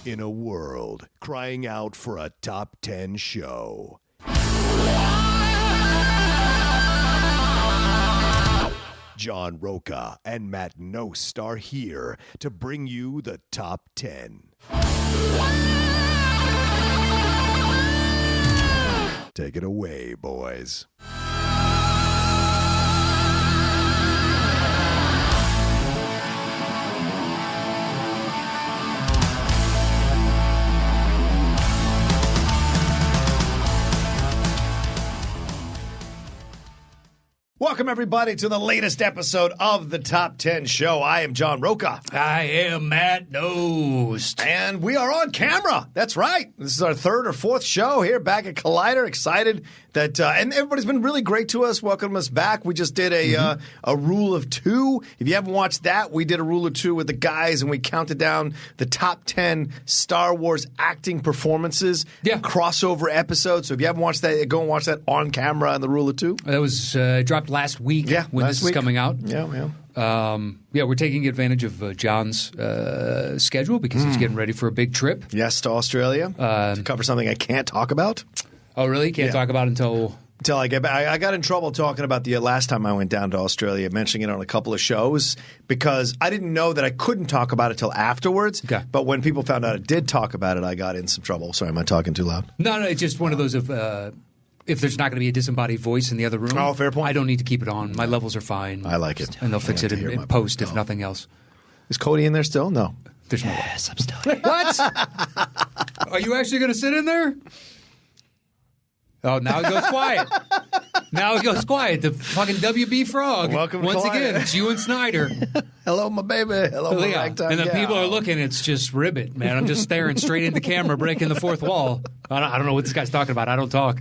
in a world crying out for a top 10 show. John Roca and Matt Nost are here to bring you the top 10. Take it away, boys. Welcome, everybody, to the latest episode of the Top 10 Show. I am John Roca. I am Matt Nost. And we are on camera. That's right. This is our third or fourth show here back at Collider. Excited that, and everybody's been really great to us, welcoming us back. We just did a rule of two. If you haven't watched that, we did a rule of two with the guys, and we counted down the top 10 Star Wars acting performances, crossover episodes. So if you haven't watched that, go and watch that on camera on the rule of two. That was dropped last week when this is coming out. We're taking advantage of John's schedule because he's getting ready for a big trip. Yes, to Australia to cover something I can't talk about. Oh, really? Can't talk about until I get back. I got in trouble talking about the last time I went down to Australia, mentioning it on a couple of shows because I didn't know that I couldn't talk about it till afterwards. Okay. But when people found out I did talk about it, I got in some trouble. Sorry, am I talking too loud? No, it's just one of those of if there's not going to be a disembodied voice in the other room. Oh, fair point. I don't need to keep it on. My levels are fine. I like it. And they'll fix it in post if nothing else. Is Cody in there still? No. There's no way. Yes, I'm still here. What? Are you actually going to sit in there? Oh, now it goes quiet. Now it goes quiet. The fucking WB Frog. Welcome once to again. It's you and Snyder. Hello, my baby. Hello, my ragtime and the gal. people are looking. It's just ribbit, man. I'm just staring straight into camera, breaking the fourth wall. I don't know what this guy's talking about. I don't talk.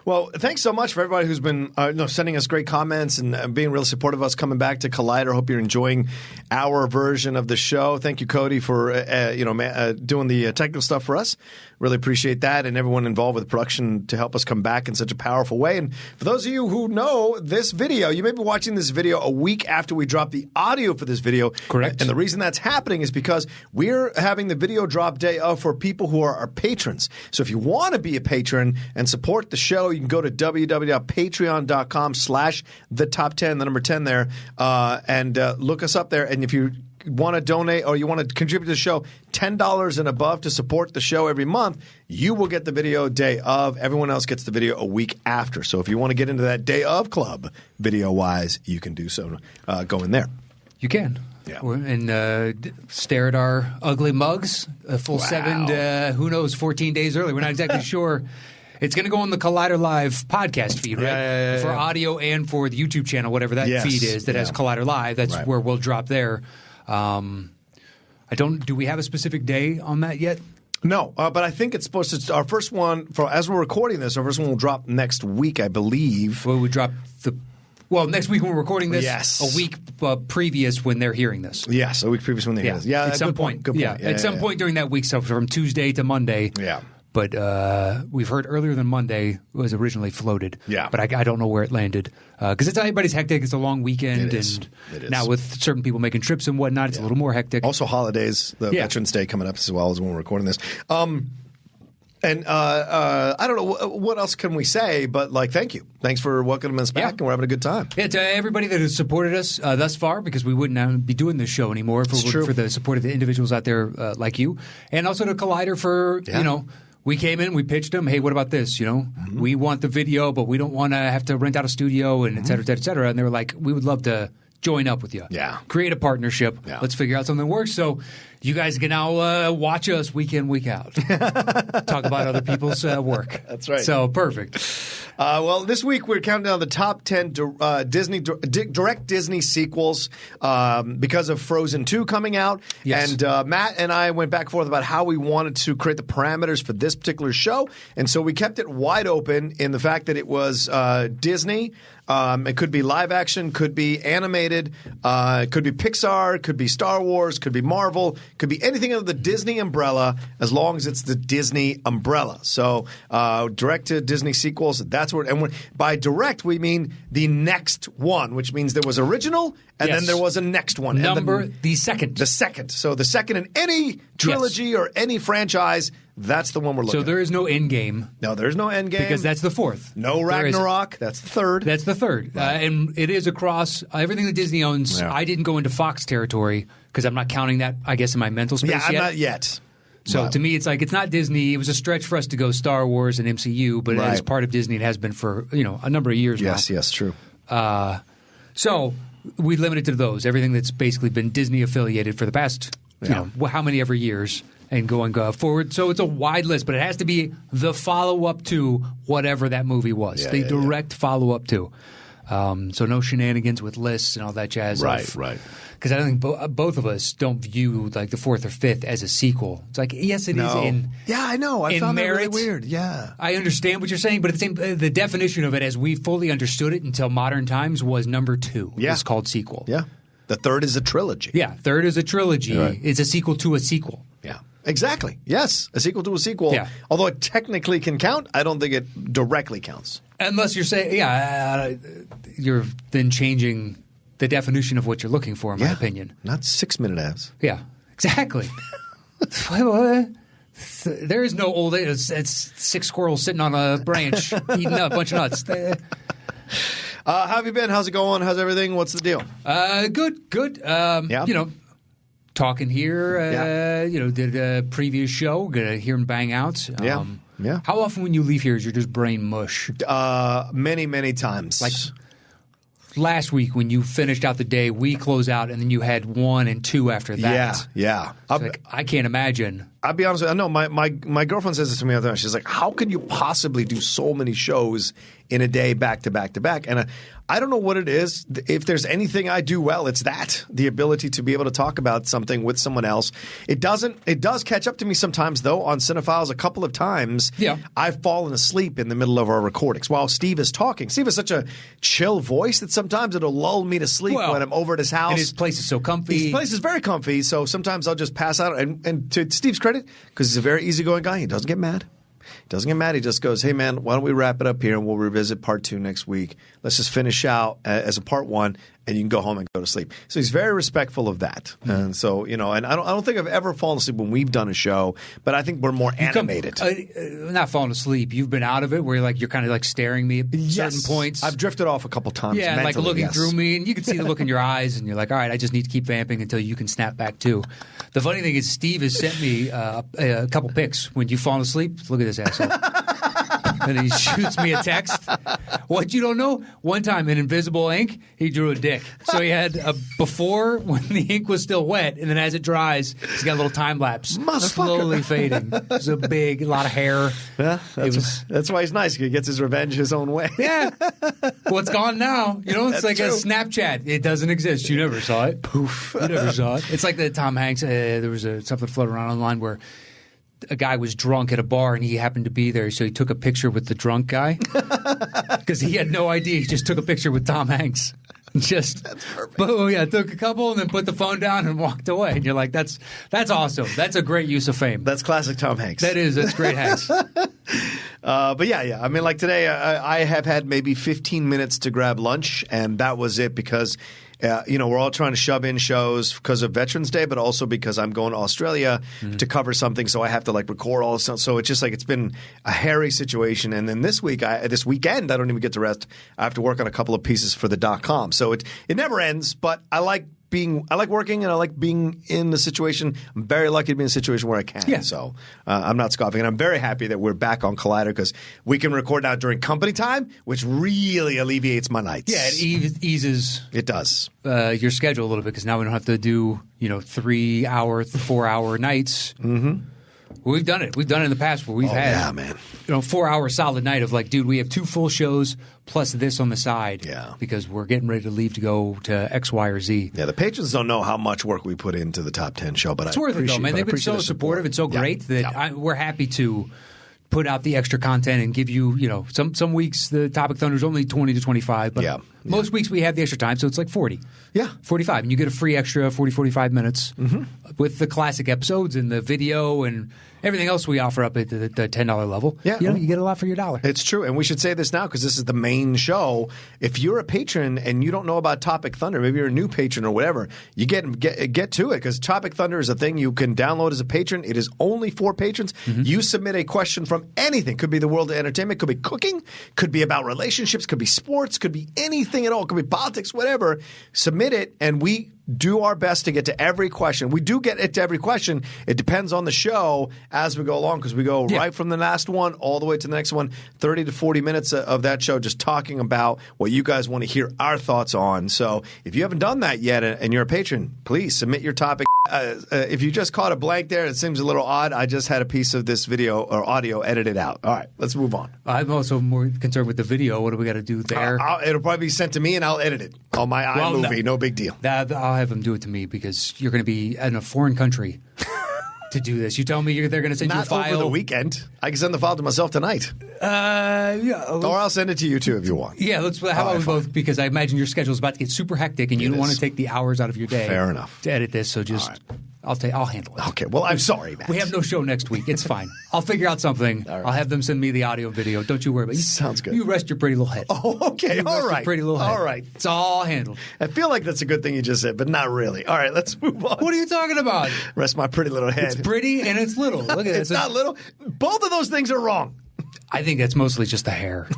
Well, thanks so much for everybody who's been sending us great comments and being real supportive of us coming back to Collider. Hope you're enjoying our version of the show. Thank you, Cody, for doing the technical stuff for us. Really appreciate that, and everyone involved with production to help us come back in such a powerful way. And for those of you who know this video, you may be watching this video a week after we drop the audio for this video. Correct. And the reason that's happening is because we're having the video drop day of for people who are our patrons. So if you want to be a patron and support the show, you can go to www.patreon.com/the-top10, the number 10 there, and look us up there. And if you want to donate or you want to contribute to the show, $10 and above to support the show every month, you will get the video day of. Everyone else gets the video a week after. So if you want to get into that day of club video-wise, you can do so. Go in there. You can. Yeah. And stare at our ugly mugs a full 14 days early. We're not exactly sure. It's going to go on the Collider Live podcast feed, right? For audio and for the YouTube channel, whatever that feed is that has Collider Live. That's where we'll drop there. Do we have a specific day on that yet? No, but I think it's supposed to. Our first one, as we're recording this, our first one will drop next week, I believe. Well, we drop next week when we're recording this. Yes. A week previous when they're hearing this. Yes, a week previous when they're hearing this. Yeah, at some point. Good point. At some point during that week, so from Tuesday to Monday. Yeah. But we've heard earlier than Monday was originally floated. Yeah. But I don't know where it landed. Because everybody's hectic. It's a long weekend. It is. And now with certain people making trips and whatnot, it's a little more hectic. Also holidays, the Veterans Day coming up as well as when we're recording this. And I don't know, what else can we say, but thank you. Thanks for welcoming us back, and we're having a good time. Yeah, to everybody that has supported us thus far, because we wouldn't be doing this show anymore for the support of the individuals out there like you. And also to Collider for, we came in, we pitched them, hey, what about this? We want the video, but we don't want to have to rent out a studio and et cetera, et cetera. And they were like, we would love to join up with you. Yeah. Create a partnership. Yeah. Let's figure out something that works. So you guys can now watch us week in, week out. Talk about other people's work. That's right. So perfect. Well, this week we're counting down the top 10 direct Disney sequels because of Frozen 2 coming out. Yes. And Matt and I went back and forth about how we wanted to create the parameters for this particular show. And so we kept it wide open in the fact that it was Disney, It could be live action, could be animated, it could be Pixar, could be Star Wars, could be Marvel, could be anything under the Disney umbrella as long as it's the Disney umbrella. So direct to Disney sequels, that's what. And by direct, we mean the next one, which means there was original and then there was a next one. The second. The second. So the second in any trilogy or any franchise, that's the one we're looking at. So there is no end game. No, there's no end game. Because that's the fourth. No Ragnarok. That's the third. That's the third. Right. And it is across everything that Disney owns. Yeah. I didn't go into Fox territory because I'm not counting that, I guess, in my mental space yet. I'm not yet. So to me, it's like it's not Disney. It was a stretch for us to go Star Wars and MCU, but as part of Disney, it has been for a number of years now. Yes, true. So we limited to those. Everything that's basically been Disney affiliated for the past, how many ever years, and going forward. So it's a wide list, but it has to be the follow-up to whatever that movie was. The direct follow-up to. So no shenanigans with lists and all that jazz. Right. Because I think both of us don't view like the fourth or fifth as a sequel. It's like, yes, it is in I know. I found that really weird. Yeah. I understand what you're saying, but the definition of it as we fully understood it until modern times was number 2. Yeah. It's called sequel. Yeah. The third is a trilogy. Yeah. Third is a trilogy. Right. It's a sequel to a sequel. Yeah. Exactly. Yes. A sequel to a sequel. Yeah. Although it technically can count, I don't think it directly counts. Unless you're saying, you're then changing the definition of what you're looking for, in my opinion. Not 6-minute ads. Yeah, exactly. There is no old age. It's 6 squirrels sitting on a branch eating a bunch of nuts. How have you been? How's it going? How's everything? What's the deal? Good. Talking here, did a previous show, gonna hear him bang out. Yeah. How often when you leave here is your just brain mush? Many, many times. Like last week when you finished out the day, we close out, and then you had 1 and 2 after that. Yeah. I can't imagine. I'll be honest with you. I know my girlfriend says this to me all the time. She's like, how can you possibly do so many shows in a day back to back to back? And I don't know what it is. If there's anything I do well, it's that. The ability to be able to talk about something with someone else. It does catch up to me sometimes, though, on Cinephiles. A couple of times, I've fallen asleep in the middle of our recordings while Steve is talking. Steve has such a chill voice that sometimes it'll lull me to sleep when I'm over at his house. And his place is so comfy. His place is very comfy, so sometimes I'll just pass out. And to Steve's credit, because he's a very easygoing guy, he doesn't get mad. He just goes, hey, man, why don't we wrap it up here and we'll revisit part 2 next week. Let's just finish out as a part 1 and you can go home and go to sleep. So he's very respectful of that. Mm-hmm. And so, and I don't think I've ever fallen asleep when we've done a show, but I think we're more animated. Not falling asleep. You've been out of it where you're kind of like staring me at certain points. I've drifted off a couple times. Yeah, mentally, like looking through me, and you can see the look in your eyes, and you're like, all right, I just need to keep vamping until you can snap back too. The funny thing is Steve has sent me a couple pics. When you've fallen asleep, look at this asshole. And he shoots me a text. What you don't know? One time in invisible ink, he drew a dick. So he had a before when the ink was still wet, and then as it dries, he's got a little time lapse, slowly fading. It's a lot of hair. Yeah, that's why he's nice. He gets his revenge his own way. Yeah. Well, it's gone now. It's that's like true. A Snapchat. It doesn't exist. You never saw it. Poof. You never saw it. It's like the Tom Hanks. There was something floating around online where a guy was drunk at a bar and he happened to be there, so he took a picture with the drunk guy because he had no idea. He just took a picture with Tom Hanks. That's perfect. But took a couple and then put the phone down and walked away. And you're like, that's awesome. That's a great use of fame. That's classic Tom Hanks. That's great Hanks. But yeah. I mean, like today, I have had maybe 15 minutes to grab lunch, and that was it because we're all trying to shove in shows because of Veterans Day, but also because I'm going to Australia to cover something, so I have to record all this stuff. So it's just it's been a hairy situation. And then this weekend, I don't even get to rest. I have to work on a couple of pieces for the .com. So it never ends, but I like working and I like being in the situation. I'm very lucky to be in a situation where I can. Yeah. So I'm not scoffing. And I'm very happy that we're back on Collider because we can record now during company time, which really alleviates my nights. Yeah, it eases. It does. Your schedule a little bit because now we don't have to do 3-hour, 4-hour nights. Mm-hmm. We've done it. We've done it in the past where we've had 4-hour solid night of dude, we have 2 full shows plus this on the side. Yeah. Because we're getting ready to leave to go to X, Y, or Z. Yeah, the patrons don't know how much work we put into the Top 10 show, but it's worth it though, man. They've been so supportive and so great that we're happy to put out the extra content and give you, some weeks the Topic Thunder is only 20 to 25, but most weeks we have the extra time, so it's like 40. Yeah. 45. And you get a free extra 40, 45 minutes with the classic episodes and the video and everything else we offer up at the $10 level. Yeah. You get a lot for your dollar. It's true. And we should say this now because this is the main show. If you're a patron and you don't know about Topic Thunder, maybe you're a new patron or whatever, you get to it because Topic Thunder is a thing you can download as a patron. It is only for patrons. You submit a question from anything. Could be the world of entertainment, could be cooking, could be about relationships, could be sports, could be anything at all, could be politics, whatever. Submit it and we do our best to get to every question. We do get it to every question. It depends on the show as we go along because we go right from the last one all the way to the next one, 30 to 40 minutes of that show just talking about what you guys want to hear our thoughts on. So if you haven't done that yet and you're a patron, please submit your topic. If you just caught a blank there, it seems a little odd. I just had a piece of this video or audio edited out. All right, let's move on. I'm also more concerned with the video. What do we got to do there? It'll probably be sent to me and I'll edit it on my iMovie. No big deal. I'll have them do it to me because you're going to be in a foreign country to do this. You tell me they're going to send you a file. Not over the weekend. I can send the file to myself tonight. Or I'll send it to you too if you want. Yeah, how about we both? Because I imagine your schedule is about to get super hectic and you don't want to take the hours out of your day. Fair enough. To edit this, so just I'll handle it. Okay. Well, I'm sorry, Matt. We have no show next week. It's fine. I'll figure out something. Right. I'll have them send me the audio and video. Don't you worry about it. Sounds good. You rest your pretty little head. Oh, okay. All right. Your pretty little head. All right. It's all handled. I feel like that's a good thing you just said, but not really. All right. Let's move on. What are you talking about? Rest my pretty little head. It's pretty and it's little. Look at it. It's not little. Both of those things are wrong. I think that's mostly just the hair.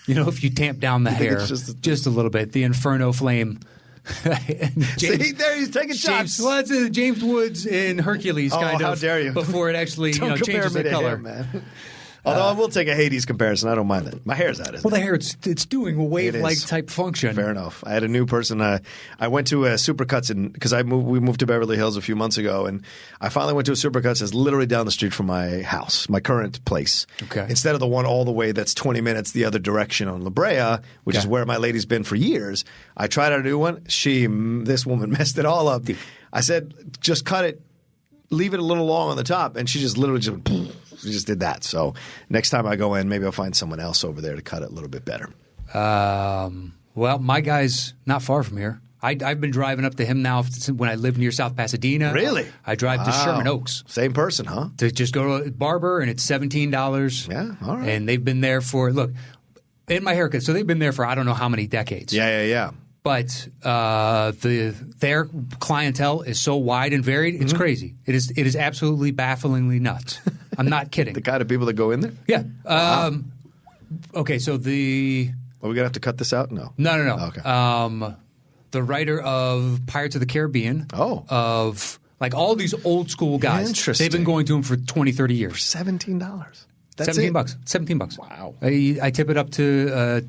If you tamp down the hair just a little bit, the Inferno flame. See, there he's taking shots. Well, it's James Woods in Hercules, kind of. How dare you? Before it actually changes the color. Hair, man. Although I will take a Hades comparison. I don't mind that. My hair's out. The hair, it's doing a wave-like type function. Fair enough. I had a new person. I went to a Supercuts because we moved to Beverly Hills a few months ago, and I finally went to a Supercuts that's literally down the street from my house, my current place. Okay. Instead of the one all the way that's 20 minutes the other direction on La Brea, which is where my lady's been for years. I tried out a new one. This woman messed it all up. I said, just cut it. Leave it a little long on the top, and she just literally just did that. So next time I go in, maybe I'll find someone else over there to cut it a little bit better. Well, my guy's not far from here. I've been driving up to him now when I lived near South Pasadena. Really? I drive to Sherman Oaks. Same person, huh? To just go to a barber, and it's $17. Yeah, all right. And they've been there in my haircut, so they've been there for I don't know how many decades. Yeah. But their clientele is so wide and varied, it's crazy. It is absolutely bafflingly nuts. I'm not kidding. The kind of people that go in there? Yeah. Okay, so Are we going to have to cut this out? No. No. Okay. The writer of Pirates of the Caribbean. Oh. Of like all these old school guys. Interesting. They've been going to him for 20, 30 years. For $17. That's $17. $17. Wow. I tip it up to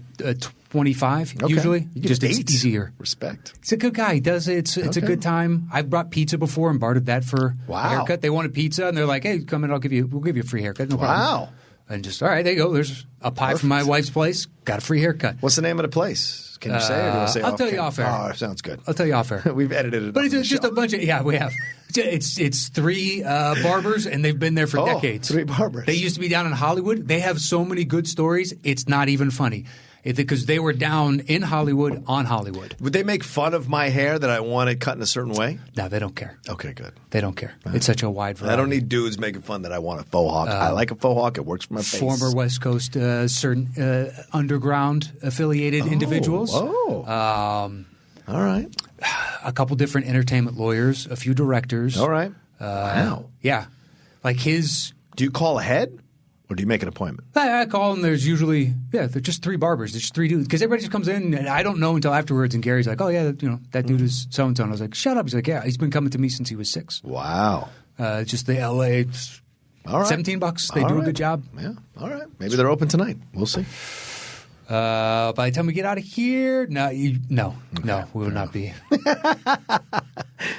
25 usually. You get just 8. It's easier. Respect. He's a good guy. He does it. It's a good time. I've brought pizza before and bartered that for a haircut. They wanted pizza and they're like, "Hey, come in. We'll give you a free haircut. No problem." Wow. And just all right, there you go. There's a pie from my wife's place. Got a free haircut. What's the name of the place? Can you say it or do I say I'll tell you off air. Oh, sounds good. I'll tell you off air. We've edited it. But it's just a bunch of we have. It's 3 barbers and they've been there for decades. 3 barbers. They used to be down in Hollywood. They have so many good stories. It's not even funny. Because they were down in Hollywood on Hollywood. Would they make fun of my hair that I wanted cut in a certain way? No, they don't care. Okay, good. They don't care. It's such a wide variety. I don't need dudes making fun that I want a faux hawk. I like a faux hawk. It works for my face. Former West Coast certain underground affiliated individuals. Oh. All right. A couple different entertainment lawyers, a few directors. All right. Wow. Yeah. Like his... Do you call ahead? Or do you make an appointment? I call and there's usually, they're just 3 barbers. There's just 3 dudes. Because everybody just comes in and I don't know until afterwards. And Gary's like, oh, yeah, that dude is so-and-so. And I was like, shut up. He's like, yeah, he's been coming to me since he was 6. Wow. Just the L.A. All right. $17. They do a good job. Yeah. All right. Maybe they're open tonight. We'll see. By the time we get out of here, no, we will not be.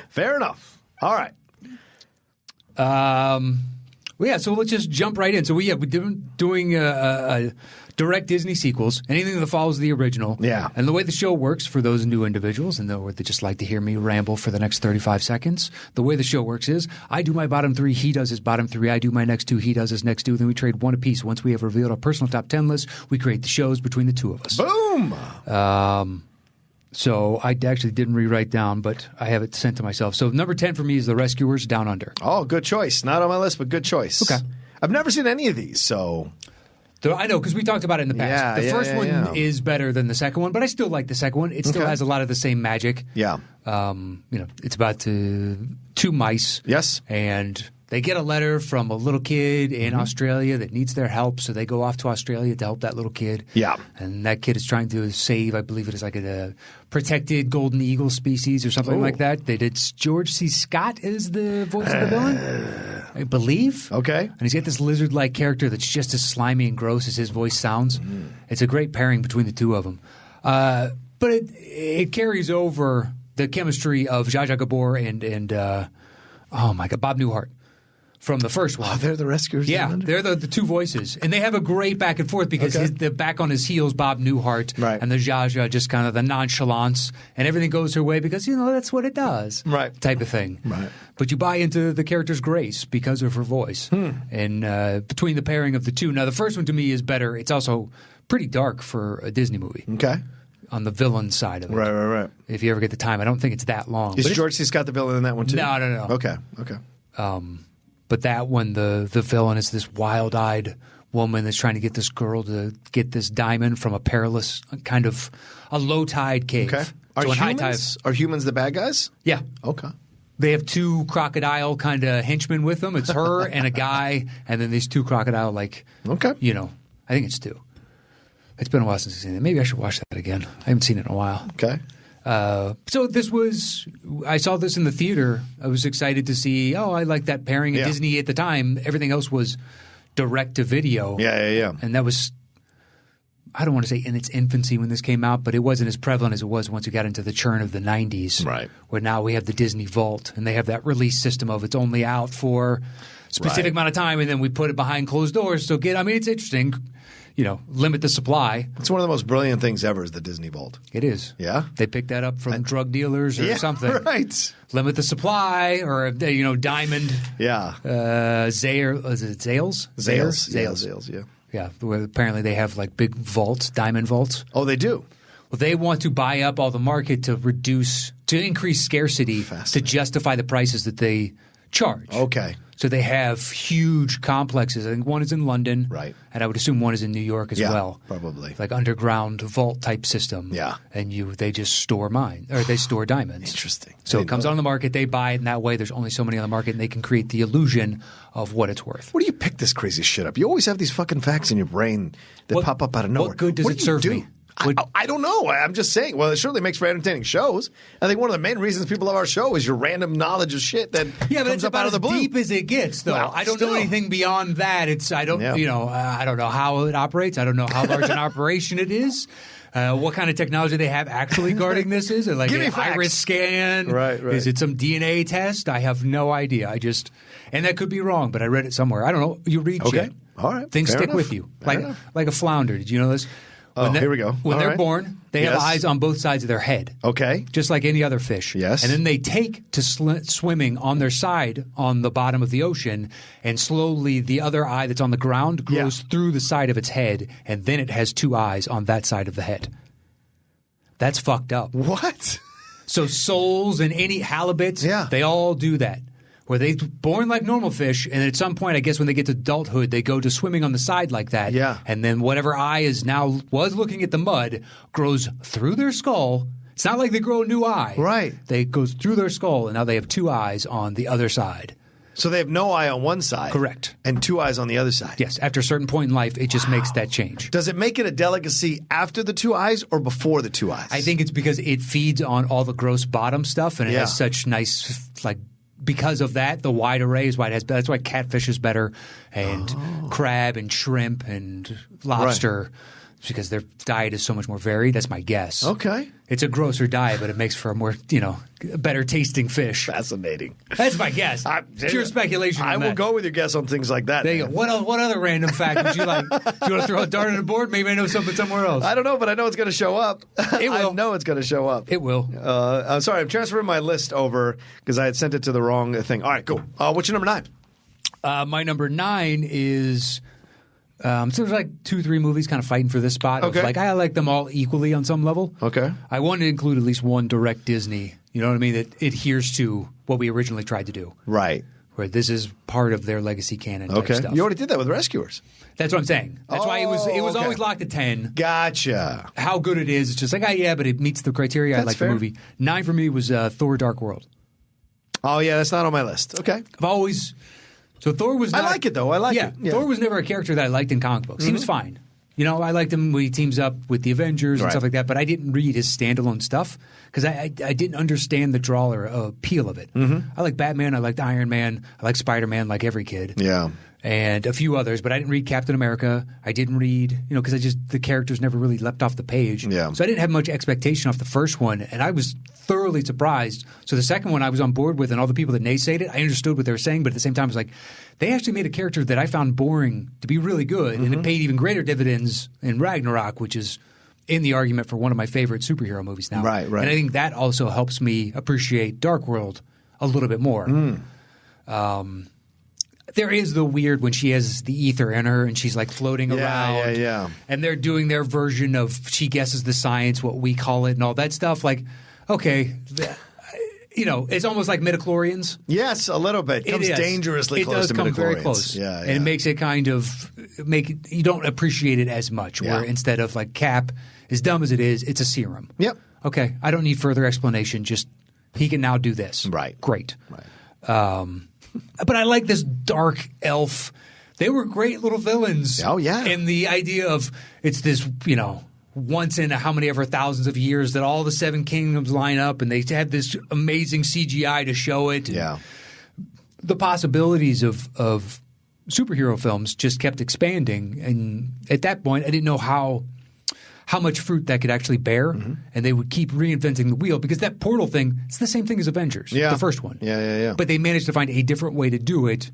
Fair enough. All right. Well, yeah, so let's just jump right in. So we're doing direct Disney sequels, anything that follows the original. Yeah. And the way the show works for those new individuals, and they just like to hear me ramble for the next 35 seconds, the way the show works is I do my bottom 3, he does his bottom 3, I do my next 2, he does his next 2, then we trade one apiece. Once we have revealed our personal top 10 list, we create the shows between the two of us. Boom! So I actually didn't rewrite down, but I have it sent to myself. So number 10 for me is The Rescuers, Down Under. Oh, good choice. Not on my list, but good choice. Okay. I've never seen any of these, so... I know, because we talked about it in the past. The first one is better than the second one, but I still like the second one. It still has a lot of the same magic. Yeah. It's about two mice. Yes. And they get a letter from a little kid in Australia that needs their help, so they go off to Australia to help that little kid. Yeah. And that kid is trying to save, I believe it is like a protected golden eagle species or something like that. They did George C. Scott is the voice of the villain, I believe. Okay. And he's got this lizard-like character that's just as slimy and gross as his voice sounds. It's a great pairing between the two of them. But it carries over the chemistry of Zsa Zsa Gabor and Bob Newhart from the first one. Oh, they're the Rescuers? Yeah, they're the two voices. And they have a great back and forth because the back on his heels, Bob Newhart, and the Zsa Zsa just kind of the nonchalance, and everything goes her way because, that's what it does. Right. Type of thing. Right. But you buy into the character's grace because of her voice. And between the pairing of the two. Now, the first one to me is better. It's also pretty dark for a Disney movie. Okay. On the villain side of it. Right. If you ever get the time. I don't think it's that long. Is George C. Scott the villain in that one, too? No. Okay. But that one, the villain is this wild-eyed woman that's trying to get this girl to get this diamond from a perilous kind of a low-tide cave. Okay. Are humans the bad guys? Yeah. Okay. They have two crocodile kind of henchmen with them. It's her and a guy, and then these two crocodile I think it's two. It's been a while since I've seen it. Maybe I should watch that again. I haven't seen it in a while. Okay. So I saw this in the theater. I was excited to see, I like that pairing. And Disney at the time, everything else was direct to video. Yeah. And that was, I don't want to say in its infancy when this came out, but it wasn't as prevalent as it was once we got into the churn of the 90s. Right. Where now we have the Disney Vault, and they have that release system of it's only out for a specific amount of time, and then we put it behind closed doors. So it's interesting. Limit the supply. It's one of the most brilliant things ever is the Disney Vault. It is. Yeah? They picked that up from drug dealers or something. Right. Limit the supply or, diamond. Yeah. Is it Zales? Zales, yeah. Yeah. Apparently they have big vaults, diamond vaults. Oh, they do? Well, they want to buy up all the market to increase scarcity to justify the prices that they charge. Okay. So they have huge complexes. I think one is in London. Right. And I would assume one is in New York as well. Probably. Like underground vault type system. Yeah. And they just store they store diamonds. Interesting. So it comes on the market, they buy it, and that way there's only so many on the market, and they can create the illusion of what it's worth. Where do you pick this crazy shit up? You always have these fucking facts in your brain that pop up out of nowhere. What good does it serve me? I don't know. I'm just saying. Well, it surely makes for entertaining shows. I think one of the main reasons people love our show is your random knowledge of shit that comes up out of the blue. It's about as deep as it gets, though. Well, I don't know anything beyond that. I don't know how it operates. I don't know how large an operation it is. What kind of technology they have actually guarding this is? Like an iris scan? Right. Is it some DNA test? I have no idea. And that could be wrong, but I read it somewhere. I don't know. You read shit. All right. Things Fair stick enough. with you. Like a flounder. Did you know this? Here we go. When they're born, they have eyes on both sides of their head. Okay. Just like any other fish. Yes. And then they take to swimming on their side on the bottom of the ocean, and slowly the other eye that's on the ground grows through the side of its head, and then it has two eyes on that side of the head. That's fucked up. What? So soles and any halibuts, they all do that. Where they're born like normal fish, and at some point, I guess when they get to adulthood, they go to swimming on the side like that. Yeah. And then whatever eye was looking at the mud grows through their skull. It's not like they grow a new eye. Right. They goes through their skull, and now they have two eyes on the other side. So they have no eye on one side. Correct. And two eyes on the other side. Yes. After a certain point in life, it just makes that change. Does it make it a delicacy after the two eyes or before the two eyes? I think it's because it feeds on all the gross bottom stuff, and it has such nice, because of that, the wide array is why it has. That's why catfish is better, and crab and shrimp and lobster. because their diet is so much more varied. That's my guess. Okay. It's a grosser diet, but it makes for a more, better tasting fish. Fascinating. That's my guess. Pure speculation. I will go with your guess on things like that. There you go. What other random fact would you like? Do you want to throw a dart at the board? Maybe I know something somewhere else. I don't know, but I know it's going to show up. It will. I know it's going to show up. It will. I'm sorry. I'm transferring my list over because I had sent it to the wrong thing. All right, cool. What's your number 9? My number 9 is... so there's like 2-3 movies kind of fighting for this spot. Okay. I like them all equally on some level. Okay. I wanted to include at least one direct Disney, you know what I mean, that adheres to what we originally tried to do. Right. Where this is part of their legacy canon type stuff. You already did that with Rescuers. That's what I'm saying. That's why it was always locked at 10. Gotcha. How good it is, it's just like, but it meets the criteria. That's I like fair. the movie. 9 for me was Thor: Dark World. Oh, yeah, that's not on my list. Okay. I've always... So Thor was not... I like it, though. I like it. Yeah. Thor was never a character that I liked in comic books. He was fine. I liked him when he teams up with the Avengers and stuff like that, but I didn't read his standalone stuff because I didn't understand the draw or appeal of it. I like Batman. I liked Iron Man. I like Spider-Man like every kid. Yeah. And a few others, but I didn't read Captain America. I didn't read, because the characters never really leapt off the page. Yeah. So I didn't have much expectation off the first one, and I was thoroughly surprised. So the second one I was on board with, and all the people that naysayed it, I understood what they were saying, but at the same time, I was like, they actually made a character that I found boring to be really good, and it paid even greater dividends in Ragnarok, which is in the argument for one of my favorite superhero movies now. Right. And I think that also helps me appreciate Dark World a little bit more. There is the weird when she has the ether in her and she's like floating around. Yeah. And they're doing their version of she guesses the science, what we call it, and all that stuff. Like, okay, it's almost like midichlorians. Yes, a little bit. It comes dangerously close to midichlorians. It does come very close. Yeah. And it makes it kind of you don't appreciate it as much. Where instead of like Cap, as dumb as it is, it's a serum. Yep. Okay, I don't need further explanation. Just he can now do this. Right. Great. Right. But I like this dark elf. They were great little villains. Oh, yeah. And the idea of it's this, once in how many ever thousands of years that all the 7 kingdoms line up and they have this amazing CGI to show it. Yeah. The possibilities of superhero films just kept expanding. And at that point, I didn't know how much fruit that could actually bear, and they would keep reinventing the wheel because that portal thing, it's the same thing as Avengers, the first one. Yeah. But they managed to find a different way to do it,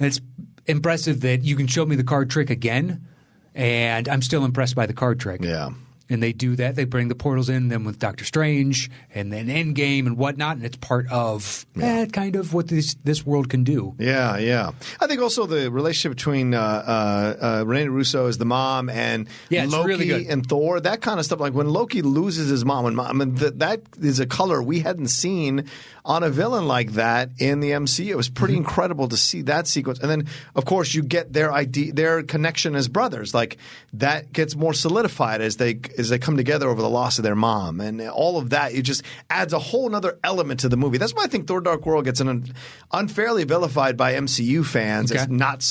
and it's impressive that you can show me the card trick again, and I'm still impressed by the card trick. Yeah. And they do that. They bring the portals in, then with Doctor Strange, and then Endgame and whatnot, and it's part of kind of what this world can do. Yeah. I think also the relationship between Rene Russo as the mom and Loki really good. and Thor, that kind of stuff. Like when Loki loses his mom, that is a color we hadn't seen on a villain like that in the MCU. It was pretty incredible to see that sequence. And then, of course, you get their connection as brothers. Like that gets more solidified as they come together over the loss of their mom. And all of that, it just adds a whole other element to the movie. That's why I think Thor: Dark World gets unfairly vilified by MCU fans as not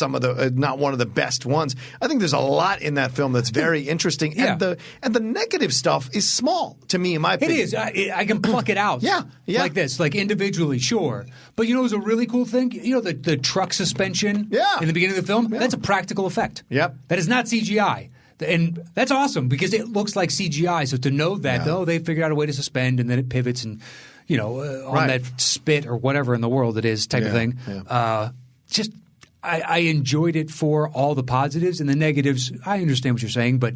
not one of the best ones. I think there's a lot in that film that's very interesting. Yeah. And the negative stuff is small to me, in my opinion. It is. I can pluck it out. Yeah. Like this, like individually, sure. But it was a really cool thing? The truck suspension in the beginning of the film? Yeah. That's a practical effect. Yep. That is not CGI. And that's awesome because it looks like CGI. So to know that, they figured out a way to suspend and then it pivots and, on that spit or whatever in the world it is type of thing. Yeah. I enjoyed it for all the positives and the negatives. I understand what you're saying, but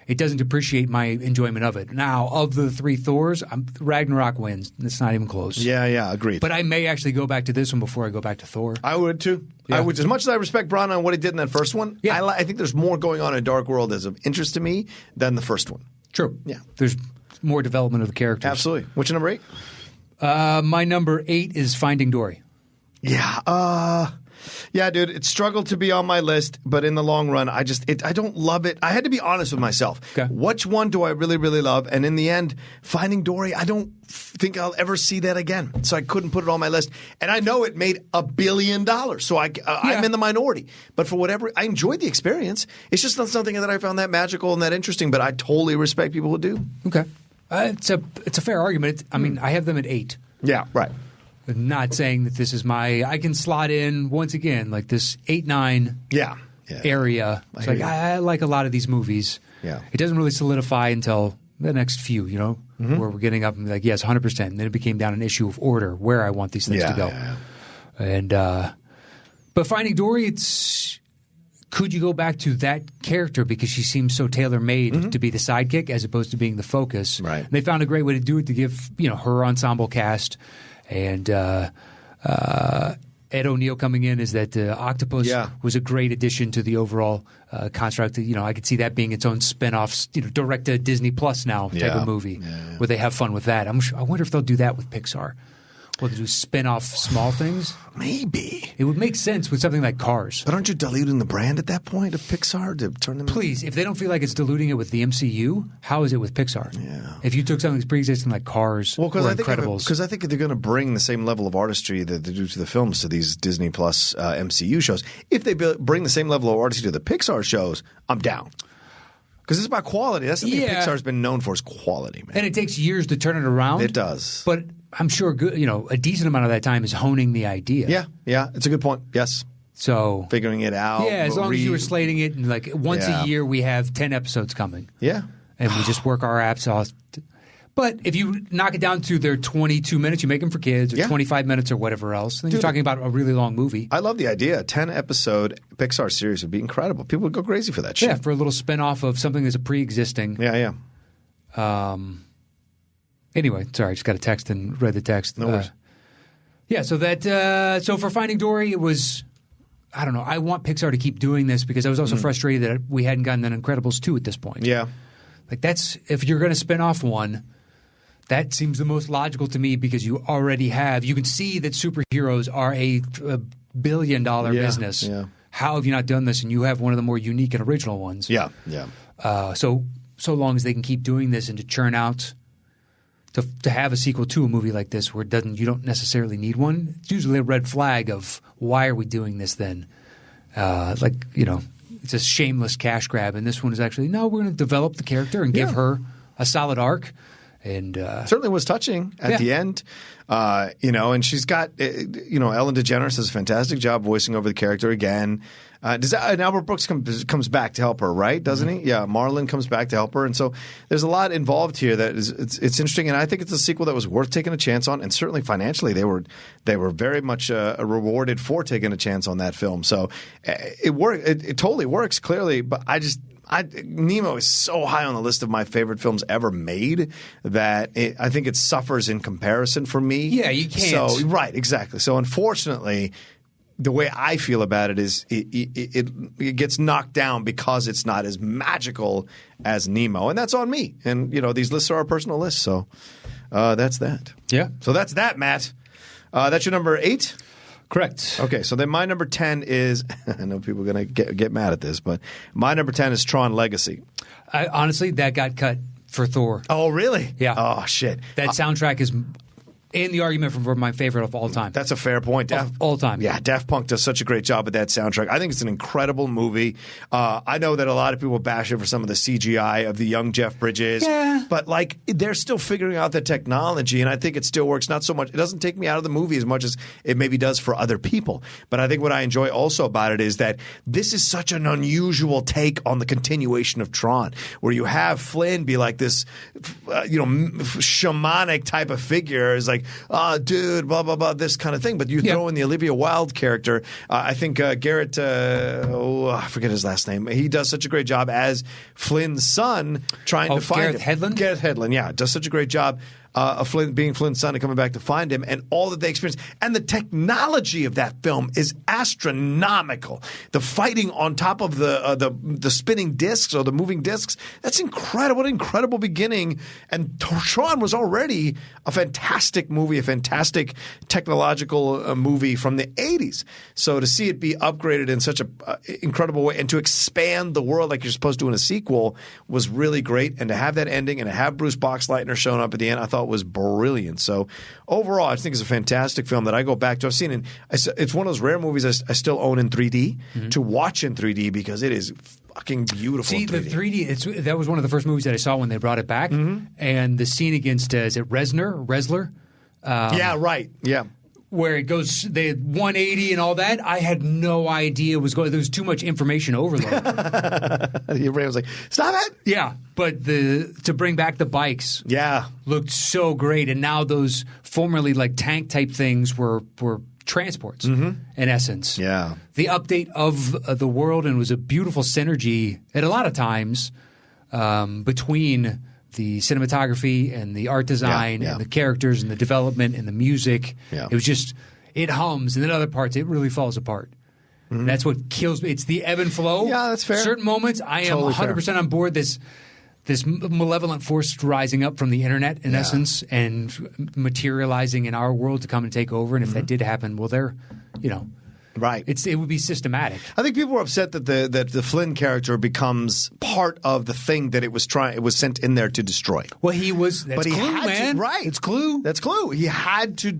it doesn't depreciate my enjoyment of it. Now, of the 3 Thors, Ragnarok wins. It's not even close. Yeah, agreed. But I may actually go back to this one before I go back to Thor. I would too. Yeah. I would, as much as I respect Branagh and what he did in that first one. Yeah. I think there's more going on in Dark World as of interest to me than the first one. True. Yeah, there's more development of the characters. Absolutely. What's your number 8? My number 8 is Finding Dory. Yeah. Yeah, dude, it struggled to be on my list, but in the long run, I don't love it. I had to be honest with myself. Okay. Which one do I really, really love? And in the end, Finding Dory, I don't think I'll ever see that again. So I couldn't put it on my list. And I know it made $1 billion, so I'm in the minority. But for whatever, I enjoyed the experience. It's just not something that I found that magical and that interesting, but I totally respect people who do. Okay. It's a fair argument. I mean, I have them at 8. Yeah, right. Not saying that this is I can slot in once again like this 8, 9. Yeah. area. It's like, I like a lot of these movies. Yeah. It doesn't really solidify until the next few, where we're getting up and like, yes, 100%. And then it became down an issue of order, where I want these things to go. Yeah. And but Finding Dory, could you go back to that character because she seems so tailor-made to be the sidekick as opposed to being the focus? Right. And they found a great way to do it, to give her ensemble cast. And Ed O'Neill coming in as that octopus was a great addition to the overall construct. I could see that being its own spin-off, direct to Disney Plus now type of movie where they have fun with that. I wonder if they'll do that with Pixar. Will they do spin-off small things? Maybe. It would make sense with something like Cars. But aren't you diluting the brand at that point of Pixar to turn them Please, if they don't feel like it's diluting it with the MCU, how is it with Pixar? Yeah. If you took something that's pre-existing like Cars or Incredibles. Because I think they're going to bring the same level of artistry that they do to the films to these Disney Plus MCU shows. If they bring the same level of artistry to the Pixar shows, I'm down. Because it's about quality. That's the thing Pixar's been known for is quality, man. And it takes years to turn it around. It does. But I'm sure a decent amount of that time is honing the idea. Yeah. It's a good point. Yes. So figuring it out. Yeah, as long as you were slating it and like once a year we have 10 episodes coming. Yeah. And we just work our apps off. But if you knock it down to their 22 minutes, you make them for kids, or 25 minutes or whatever else, then you're talking about a really long movie. I love the idea. A 10-episode Pixar series would be incredible. People would go crazy for that shit. Yeah, for a little spin-off of something that's a pre-existing. Yeah. Anyway, sorry, I just got a text and read the text. No worries. So for Finding Dory, it was, I don't know, I want Pixar to keep doing this because I was also frustrated that we hadn't gotten an Incredibles 2 at this point. Yeah. Like if you're going to spin off one, that seems the most logical to me because you already have. You can see that superheroes are a billion-dollar business. Yeah. How have you not done this? And you have one of the more unique and original ones. Yeah. So long as they can keep doing this and to churn out, to have a sequel to a movie like this where you don't necessarily need one, it's usually a red flag of why are we doing this then? It's a shameless cash grab. And this one is actually, no, we're going to develop the character and give her a solid arc. And certainly was touching at the end, and she's got, Ellen DeGeneres does a fantastic job voicing over the character again. And Albert Brooks comes back to help her, right? Doesn't he? Yeah, Marlon comes back to help her, and so there's a lot involved here that it's interesting, and I think it's a sequel that was worth taking a chance on, and certainly financially they were very much rewarded for taking a chance on that film. So it worked. It totally works clearly, but Nemo is so high on the list of my favorite films ever made that I think it suffers in comparison for me. Yeah, you can't. So, right, exactly. So unfortunately, the way I feel about it is it gets knocked down because it's not as magical as Nemo, and that's on me. And these lists are our personal lists, so that's that. Yeah. So that's that, Matt. That's your number 8. Correct. Okay, so then my number 10 is – I know people are going to get mad at this, but my number 10 is Tron Legacy. Honestly, that got cut for Thor. Oh, really? Yeah. Oh, shit. That soundtrack is in the argument for my favorite of all time. That's a fair point. Of all time. Yeah, Daft Punk does such a great job with that soundtrack. I think it's an incredible movie. I know that a lot of people bash it for some of the CGI of the young Jeff Bridges. Yeah. But, they're still figuring out the technology, and I think it still works. Not so much – it doesn't take me out of the movie as much as it maybe does for other people. But I think what I enjoy also about it is that this is such an unusual take on the continuation of Tron, where you have Flynn be like this, shamanic type of figure. Is like, dude, blah, blah, blah, this kind of thing. But you throw in the Olivia Wilde character. I think Garrett, I forget his last name. He does such a great job as Flynn's son trying to find Gareth him. Hedlund? Gareth Hedlund, yeah. Does such a great job of being Flynn's son and coming back to find him and all that they experience. And the technology of that film is astronomical. The fighting on top of the spinning discs or the moving discs, that's incredible. What an incredible beginning. And Tron was already a fantastic movie, a fantastic technological movie from the 80s. So to see it be upgraded in such an incredible way and to expand the world like you're supposed to in a sequel was really great. And to have that ending and to have Bruce Boxleitner showing up at the end, I thought was brilliant. So overall, I think it's a fantastic film that I go back to. I've seen it. It's one of those rare movies I still own in 3D to watch in 3D because it is fucking beautiful. See, in 3D. the 3D, that was one of the first movies that I saw when they brought it back. And the scene against, is it Resler? Yeah, right. Yeah. where it goes the 180 and all that, I had no idea was going. There was too much information overload. Your brain was like, "Stop it!" Yeah, but to bring back the bikes, looked so great, and now those formerly like tank type things were transports in essence. Yeah, the update of the world, and it was a beautiful synergy at a lot of times between the cinematography and the art design and the characters and the development and the music. Yeah. It was just, it hums, and then other parts, it really falls apart. Mm-hmm. That's what kills me. It's the ebb and flow. Yeah, that's fair. Certain moments, I am totally 100% fair. On board this malevolent force rising up from the internet, in essence, and materializing in our world to come and take over. And if that did happen, well, they're, right. It would be systematic. I think people were upset that the Flynn character becomes part of the thing that it was sent in there to destroy. Well, he was. That's but he Clue, had man. To, right? It's Clue. That's Clue. He had to,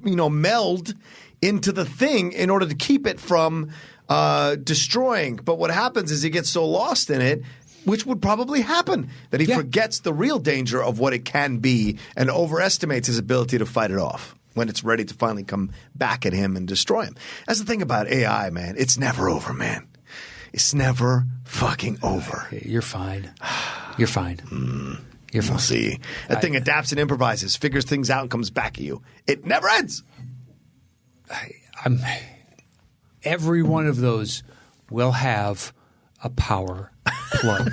meld into the thing in order to keep it from destroying. But what happens is he gets so lost in it, which would probably happen, that he forgets the real danger of what it can be and overestimates his ability to fight it off when it's ready to finally come back at him and destroy him. That's the thing about AI, man. It's never over, man. It's never fucking over. You're fine. You're fine. You're fine. We'll see. That thing adapts and improvises, figures things out, and comes back at you. It never ends. Every one of those will have a power plug.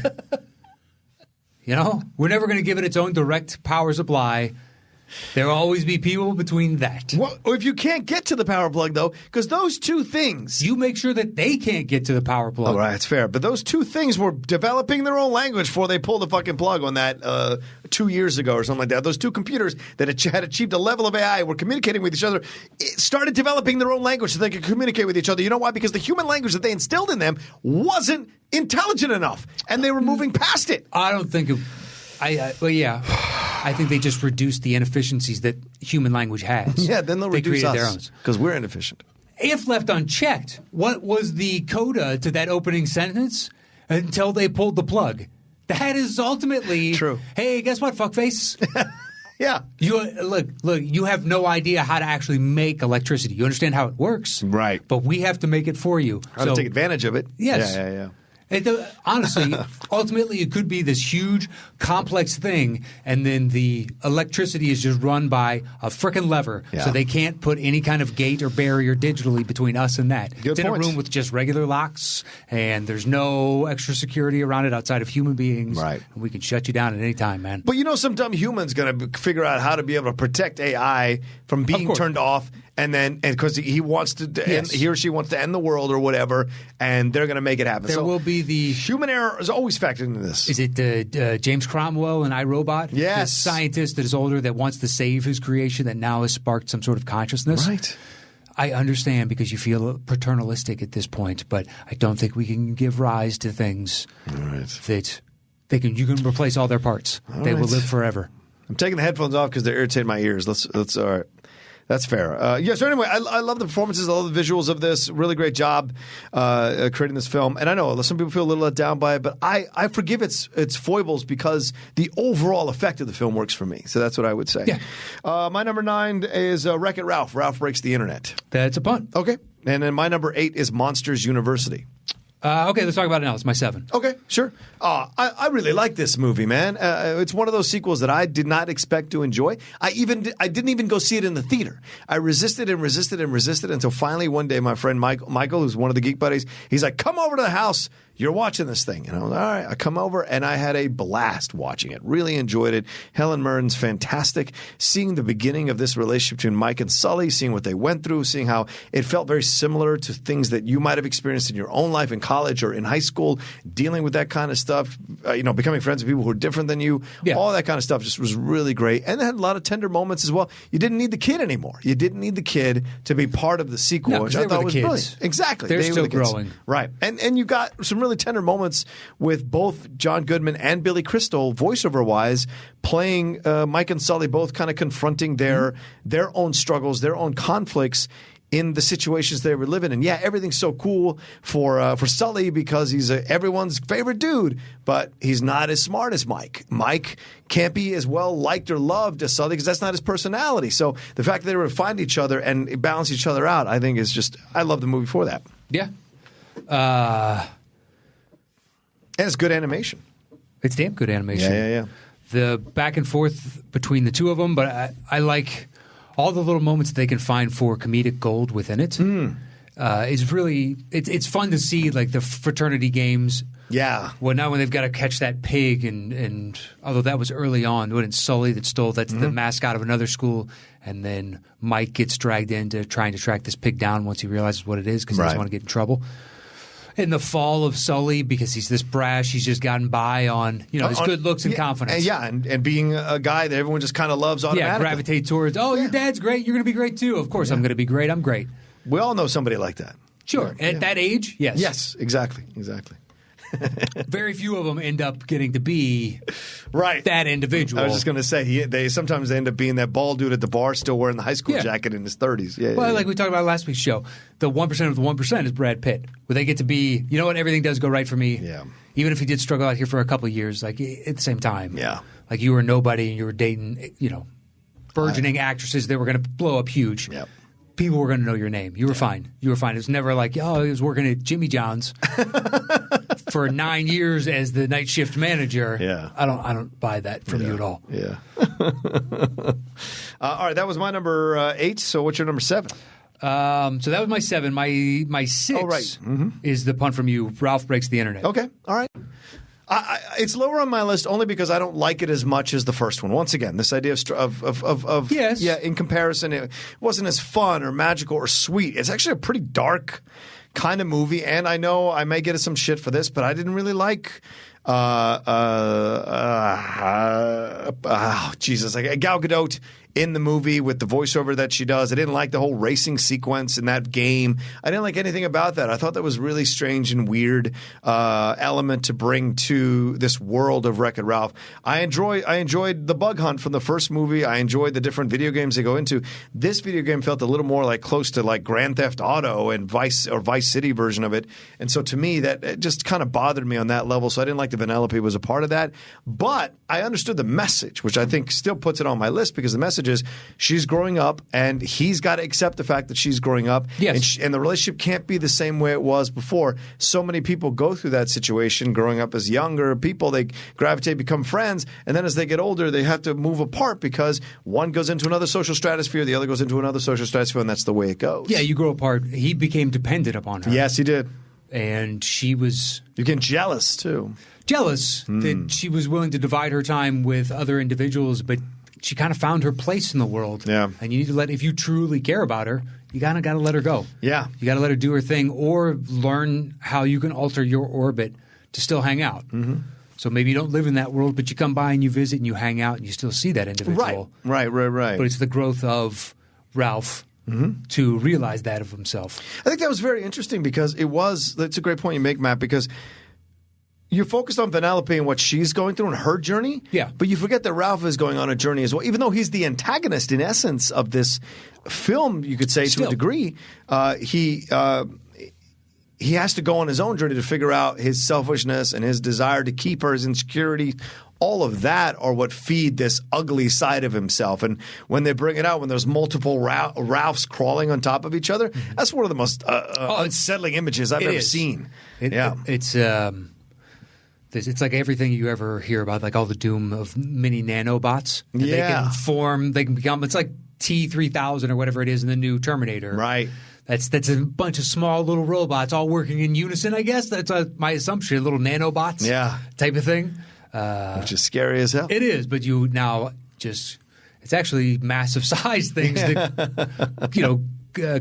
We're never going to give it its own direct power supply. There will always be people between that. Well, if you can't get to the power plug, though, because those two things... You make sure that they can't get to the power plug. All right, it's fair. But those two things were developing their own language before they pulled the fucking plug on that 2 years ago or something like that. Those two computers that had achieved a level of AI, were communicating with each other, started developing their own language so they could communicate with each other. You know why? Because the human language that they instilled in them wasn't intelligent enough, and they were moving past it. I don't think... I think they just reduced the inefficiencies that human language has. Yeah, then they'll reduce us because we're inefficient. If left unchecked, what was the coda to that opening sentence until they pulled the plug? That is ultimately true. Hey, guess what, fuckface? Yeah. Look, you have no idea how to actually make electricity. You understand how it works. Right. But we have to make it for you. How to take advantage of it. Yes. Yeah. Honestly, ultimately, it could be this huge, complex thing, and then the electricity is just run by a frickin' lever, so they can't put any kind of gate or barrier digitally between us and that. Good it's in a room with just regular locks, and there's no extra security around it outside of human beings. Right. And we can shut you down at any time, man. But some dumb human's going to figure out how to be able to protect AI from being turned off. And then, because he wants to, he or she wants to end the world or whatever, and they're going to make it happen. There will be the human error is always factored into this. Is it James Cromwell in iRobot? Yes, the scientist that is older that wants to save his creation that now has sparked some sort of consciousness. Right. I understand because you feel paternalistic at this point, but I don't think we can give rise to things that you can replace all their parts. They will live forever. I'm taking the headphones off because they're irritating my ears. Let's all right. That's fair. So anyway, I love the performances. I love the visuals of this. Really great job creating this film. And I know some people feel a little let down by it, but I forgive its foibles because the overall effect of the film works for me. So that's what I would say. Yeah. My number 9 is Wreck-It Ralph. Ralph Breaks the Internet. That's a pun. Okay. And then my number 8 is Monsters University. Okay, let's talk about it now. It's my 7. Okay, sure. I really like this movie, man. It's one of those sequels that I did not expect to enjoy. I didn't even go see it in the theater. I resisted until finally one day my friend Michael, who's one of the Geek Buddies, he's like, "Come over to the house. You're watching this thing." And I was like, all right. I come over and I had a blast watching it. Really enjoyed it. Helen Mirren's fantastic. Seeing the beginning of this relationship between Mike and Sully, seeing what they went through, seeing how it felt very similar to things that you might have experienced in your own life in college or in high school, dealing with that kind of stuff, becoming friends with people who are different than you. Yeah. All that kind of stuff just was really great. And it had a lot of tender moments as well. You didn't need the kid anymore. You didn't need the kid to be part of the sequel, which I thought was brilliant. Exactly. They're still growing. Right. And you got some really tender moments with both John Goodman and Billy Crystal, voiceover-wise, playing Mike and Sully, both kind of confronting their own struggles, their own conflicts in the situations they were living in. Yeah, everything's so cool for Sully because he's everyone's favorite dude, but he's not as smart as Mike. Mike can't be as well liked or loved as Sully because that's not his personality. So the fact that they were to find each other and balance each other out, I think is just – I love the movie for that. Yeah. And it's good animation. It's damn good animation. Yeah. The back and forth between the two of them, but I like all the little moments that they can find for comedic gold within it. It's really it's fun to see like the fraternity games. Yeah. Well, now when they've got to catch that pig, and although that was early on, when it's Sully that stole, that's the mascot of another school, and then Mike gets dragged into trying to track this pig down once he realizes what it is because he doesn't want to get in trouble. In the fall of Sully, because he's this brash, he's just gotten by on his good looks and confidence. And being a guy that everyone just kind of loves automatically. Yeah, gravitate towards, your dad's great, you're going to be great too. Of course I'm going to be great, I'm great. We all know somebody like that. Sure. At that age, yes. Yes, exactly. Very few of them end up getting to be right that individual. I was just going to say, they sometimes end up being that bald dude at the bar still wearing the high school jacket in his 30s. Yeah, like we talked about last week's show, the 1% of the 1% is Brad Pitt, where they get to be, you know what, everything does go right for me. Yeah. Even if he did struggle out here for a couple of years, like at the same time. Yeah. Like you were nobody and you were dating, burgeoning actresses that were going to blow up huge. Yep. People were going to know your name. You were fine. It was never like, he was working at Jimmy John's for 9 years as the night shift manager. Yeah. I don't buy that from you at all. Yeah. All right, that was my number 8. So what's your number 7? So that was my 7. My 6 is the punt from you. Ralph Breaks the Internet. Okay. All right. It's lower on my list only because I don't like it as much as the first one. Once again, this idea of yes. Yeah, in comparison, it wasn't as fun or magical or sweet. It's actually a pretty dark kind of movie, and I know I may get some shit for this, but I didn't really like Jesus, like Gal Gadot in the movie with the voiceover that she does. I didn't like the whole racing sequence in that game. I didn't like anything about that. I thought that was really strange and weird element to bring to this world of Wreck-It Ralph. I enjoyed the bug hunt from the first movie. I enjoyed the different video games they go into. This video game felt a little more like close to like Grand Theft Auto and Vice City version of it. And so to me, that it just kind of bothered me on that level. So I didn't like the Vanellope was a part of that. But I understood the message, which I think still puts it on my list because the message is she's growing up and he's got to accept the fact that she's growing up. Yes. And the relationship can't be the same way it was before. So many people go through that situation growing up as younger people. They gravitate, become friends, and then as they get older, they have to move apart because one goes into another social stratosphere, the other goes into another social stratosphere, and that's the way it goes. Yeah, you grow apart. He became dependent upon her. Yes, he did. And she was... You're getting jealous, too. Jealous that she was willing to divide her time with other individuals, but she kind of found her place in the world. Yeah. And you need to if you truly care about her, you kind of got to let her go. Yeah. You got to let her do her thing or learn how you can alter your orbit to still hang out. Mm-hmm. So maybe you don't live in that world, but you come by and you visit and you hang out and you still see that individual. Right. But it's the growth of Ralph to realize that of himself. I think that was very interesting because that's a great point you make, Matt, because you're focused on Vanellope and what she's going through and her journey. Yeah. But you forget that Ralph is going on a journey as well. Even though he's the antagonist in essence of this film, you could say to a degree, he has to go on his own journey to figure out his selfishness and his desire to keep her, his insecurity. All of that are what feed this ugly side of himself. And when they bring it out, when there's multiple Ralphs crawling on top of each other, that's one of the most unsettling images I've ever seen. It's like everything you ever hear about, like all the doom of mini nanobots. They can form, they can become, it's like T-3000 or whatever it is in the new Terminator. Right. That's a bunch of small little robots all working in unison, I guess. That's my assumption, little nanobots type of thing. Which is scary as hell. It is, but you now just – it's actually massive size things that,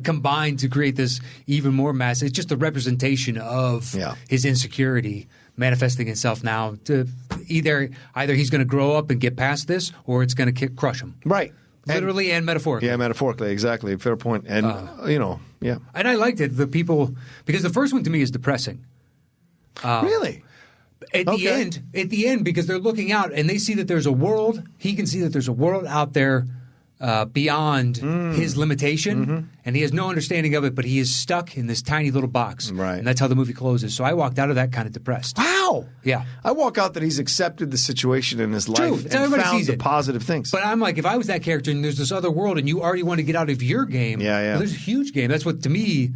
combine to create this even more massive – it's just a representation of his insecurity manifesting itself now to either he's going to grow up and get past this or it's going to crush him. Right. Literally and metaphorically. Yeah, metaphorically, exactly. Fair point. And, yeah. And I liked it. The people – because the first one to me is depressing. Really? At the end, because they're looking out and they see that there's a world. He can see that there's a world out there beyond his limitation, and he has no understanding of it, but he is stuck in this tiny little box. Right. And that's how the movie closes. So I walked out of that kind of depressed. Wow. Yeah. I walk out that he's accepted the situation in his life It's and everybody found sees the it. positive things. But I'm like, if I was that character and there's this other world and you already want to get out of your game, well, there's a huge game. That's what, to me,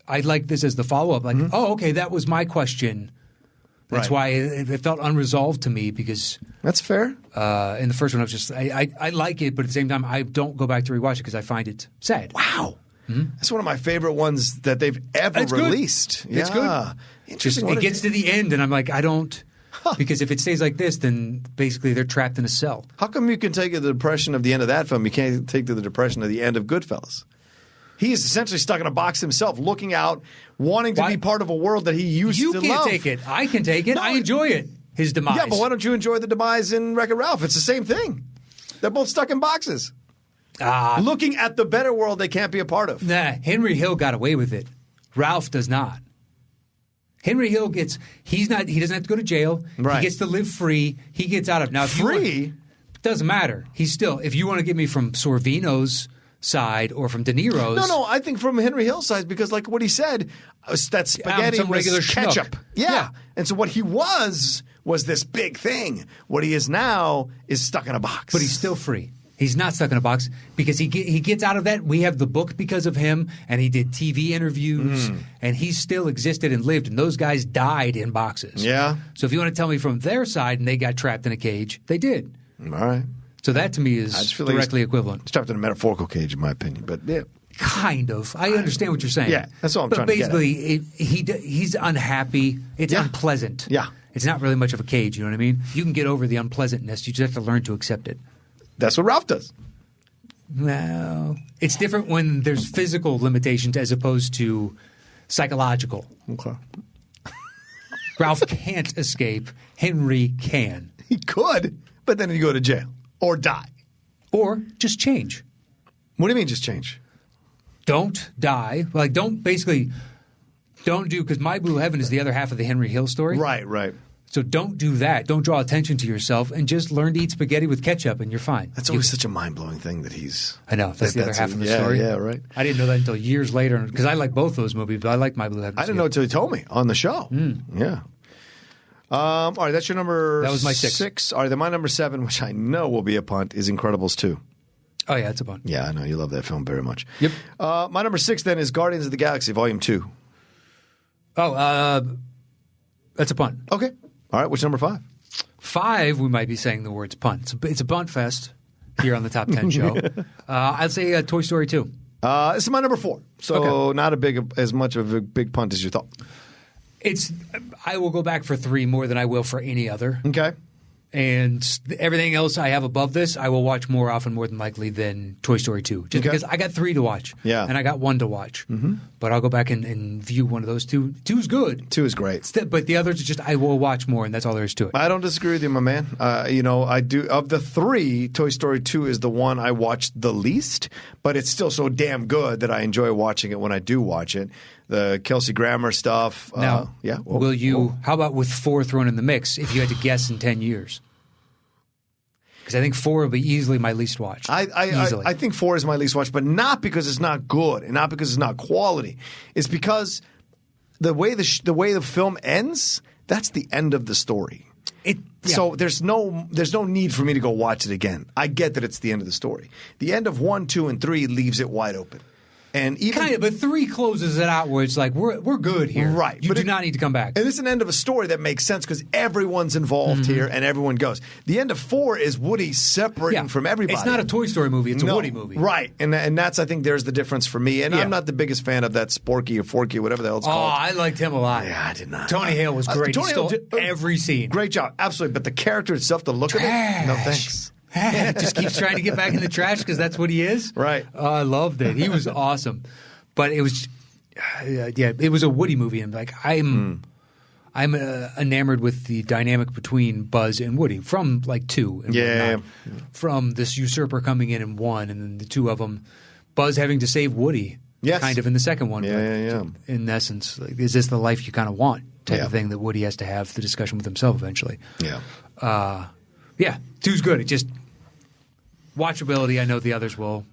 I'd like this as the follow-up. Like, oh, okay, that was my question. That's why it felt unresolved to me because that's fair. In the first one, I was just I like it, but at the same time, I don't go back to rewatch it because I find it sad. Wow, that's one of my favorite ones that they've ever released. It's good. Interesting. It gets to the end, and I'm like, I don't because if it stays like this, then basically they're trapped in a cell. How come you can take the depression of the end of that film? You can't take the depression of the end of Goodfellas. He is essentially stuck in a box himself, looking out, wanting to be part of a world that he used to love. You can't take it. I can take it. No, I enjoy it. His demise. Yeah, but why don't you enjoy the demise in Wreck-It Ralph? It's the same thing. They're both stuck in boxes. Looking at the better world they can't be a part of. Nah, Henry Hill got away with it. Ralph does not. Henry Hill he doesn't have to go to jail. Right. He gets to live free. He gets out of now. Free? Doesn't matter. He's still, if you want to get me from Sorvino's side or from De Niro's. No, I think from Henry Hill's side because like what he said, that spaghetti was ketchup. Yeah. And so what he was this big thing. What he is now is stuck in a box. But he's still free. He's not stuck in a box because he gets out of that. We have the book because of him, and he did TV interviews, and he still existed and lived, and those guys died in boxes. Yeah. So if you want to tell me from their side and they got trapped in a cage, they did. All right. So that to me is directly equivalent. It's trapped in a metaphorical cage, in my opinion, but yeah. Kind of. I understand what you're saying. Yeah, that's all I'm trying to get at. But basically, he's unhappy. It's unpleasant. Yeah. It's not really much of a cage, you know what I mean? You can get over the unpleasantness. You just have to learn to accept it. That's what Ralph does. Well, it's different when there's physical limitations as opposed to psychological. Okay. Ralph can't escape. Henry can. He could, but then he'd go to jail or die. Or just change. What do you mean just change? Don't die. Like, don't do, because My Blue Heaven is the other half of the Henry Hill story. Right. So don't do that. Don't draw attention to yourself and just learn to eat spaghetti with ketchup and you're fine. That's always such a mind-blowing thing that he's... I know. That's the other half of the story. Yeah, right. I didn't know that until years later because I like both those movies, but I like My Blue Heaven. I didn't know until he told me on the show. Yeah. All right, that's your number... That was my 6. All right, then my number 7, which I know will be a punt, is Incredibles 2. Oh, yeah, it's a punt. Yeah, I know. You love that film very much. Yep. My number 6, then, is Guardians of the Galaxy, Volume 2. Oh, that's a punt. Okay. All right, what's number 5? 5, we might be saying the words punt. It's a punt fest here on the Top 10 show. I'd say Toy Story 2. This is my number 4, so not as much of a big punt as you thought. I will go back for 3 more than I will for any other. Okay. And everything else I have above this, I will watch more often, more than likely, than Toy Story 2. Just because I got 3 to watch. Yeah. And I got 1 to watch. Mm-hmm. But I'll go back and view one of those 2. 2 is good. 2 is great. But the others are just, I will watch more, and that's all there is to it. I don't disagree with you, my man. I do. Of the 3, Toy Story 2 is the one I watched the least, but it's still so damn good that I enjoy watching it when I do watch it. The Kelsey Grammer stuff. Now, will you? How about with 4 thrown in the mix? If you had to guess in 10 years, because I think 4 will be easily my least watched. I think 4 is my least watched, but not because it's not good and not because it's not quality. It's because the way the film ends, that's the end of the story. So there's no need for me to go watch it again. I get that it's the end of the story. The end of 1, 2, and 3 leaves it wide open. And even kind of, but 3 closes it out where it's like we're good here. Right. You do not need to come back. And it's an end of a story that makes sense because everyone's involved here and everyone goes. The end of 4 is Woody separating from everybody. It's not a Toy Story movie. It's a Woody movie. Right. And that's, I think, there's the difference for me. And I'm not the biggest fan of that Sporky or Forky or whatever the hell it's called. Oh, I liked him a lot. Yeah, I did not. Tony Hale was great. He stole every scene. Great job. Absolutely. But the character itself, the look of it, no thanks. Just keeps trying to get back in the trash because that's what he is. Right. Oh, I loved it. He was awesome. But it was, it was a Woody movie, and like I'm enamored with the dynamic between Buzz and Woody from like 2 and whatnot. From this usurper coming in 1, and then the 2 of them, Buzz having to save Woody, kind of in the second one. In essence, like, is this the life you kind of want? Type of thing that Woody has to have the discussion with himself eventually. 2's good. It just watchability, I know the others will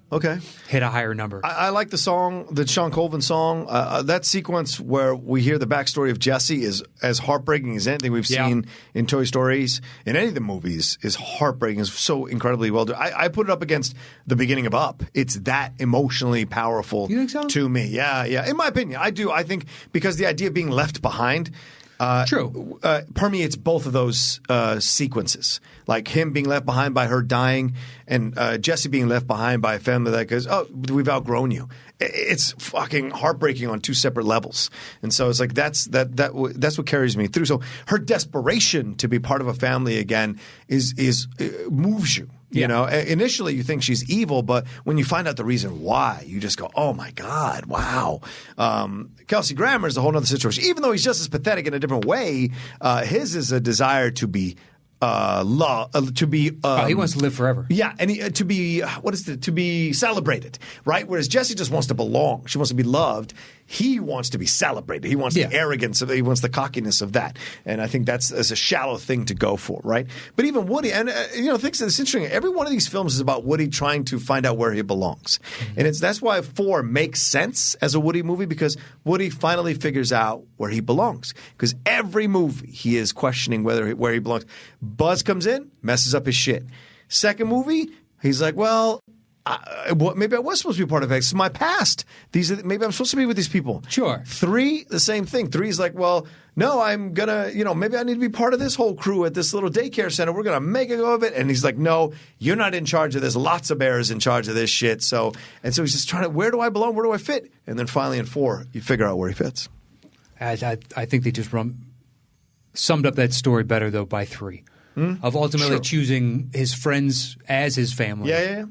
hit a higher number. I like the song, the Sean Colvin song. That sequence where we hear the backstory of Jesse is as heartbreaking as anything we've seen in Toy Stories, in any of the movies, is heartbreaking. It's so incredibly well done. I put it up against the beginning of Up. It's that emotionally powerful to me. Yeah. In my opinion, I do. I think because the idea of being left behind permeates both of those sequences. Like him being left behind by her dying and Jesse being left behind by a family that goes, oh, we've outgrown you. It's fucking heartbreaking on two separate levels. And so it's like that's what carries me through. So her desperation to be part of a family again moves you. You know, initially you think she's evil, but when you find out the reason why, you just go, oh my God, wow. Kelsey Grammer is a whole other situation. Even though he's just as pathetic in a different way, his is a desire to be he wants to live forever. Yeah, and to be celebrated, right? Whereas Jessie just wants to belong. She wants to be loved. He wants to be celebrated. He wants the arrogance of it. He wants the cockiness of that. And I think that's a shallow thing to go for, right? But even Woody, and it's interesting. Every one of these films is about Woody trying to find out where he belongs. Mm-hmm. And that's why 4 makes sense as a Woody movie, because Woody finally figures out where he belongs. Because every movie he is questioning where he belongs. Buzz comes in, messes up his shit. Second movie, he's like, well, maybe I was supposed to be part of it. It's my past. Maybe I'm supposed to be with these people. Sure. 3, the same thing. 3 is like, well, no, I'm going to, maybe I need to be part of this whole crew at this little daycare center. We're going to make a go of it. And he's like, no, you're not in charge of this. Lots of bears in charge of this shit. So he's just trying to, where do I belong? Where do I fit? And then finally in 4, you figure out where he fits. I think they just summed up that story better, though, by 3. Of ultimately choosing his friends as his family. Yeah.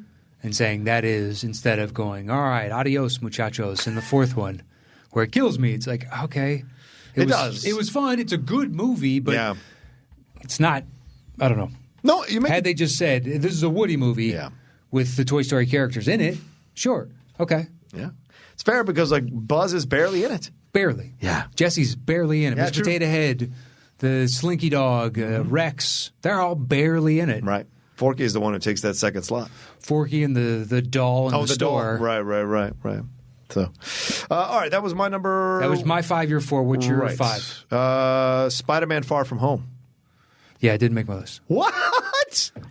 And saying that is, instead of going, all right, adios, muchachos, in the 4th one, where it kills me, it's like, okay. It does. It was fun. It's a good movie, but it's not, I don't know. No, had they just said, this is a Woody movie with the Toy Story characters in it, sure. Okay. Yeah. It's fair because, Buzz is barely in it. Barely. Yeah. Jesse's barely in it. Miss Potato Head, the Slinky Dog, Rex, they're all barely in it. Right. Forky is the one who takes that second slot. Forky and the doll in the store. Doll. Right. So, all right, that was my number. That was my 5, your 4. What's your 5? Spider-Man Far From Home. Yeah, it didn't make my list. What?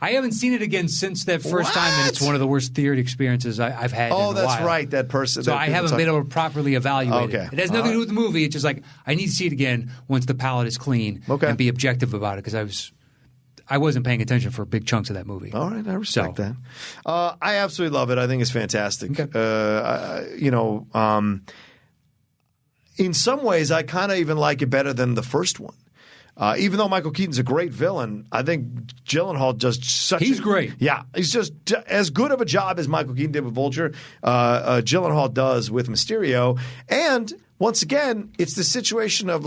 I haven't seen it again since that first time, and it's one of the worst theater experiences I've had in a while. Oh, that's right, that person. So I haven't been able to properly evaluate it. It has nothing to do with the movie. It's just like I need to see it again once the palette is clean and be objective about it, because I wasn't paying attention for big chunks of that movie. All right, I respect that. I absolutely love it. I think it's fantastic. Okay. In some ways, I kind of even like it better than the first one. Even though Michael Keaton's a great villain, I think Gyllenhaal does He's great. Yeah, he's just as good of a job as Michael Keaton did with Vulture. Gyllenhaal does with Mysterio. And once again, it's the situation of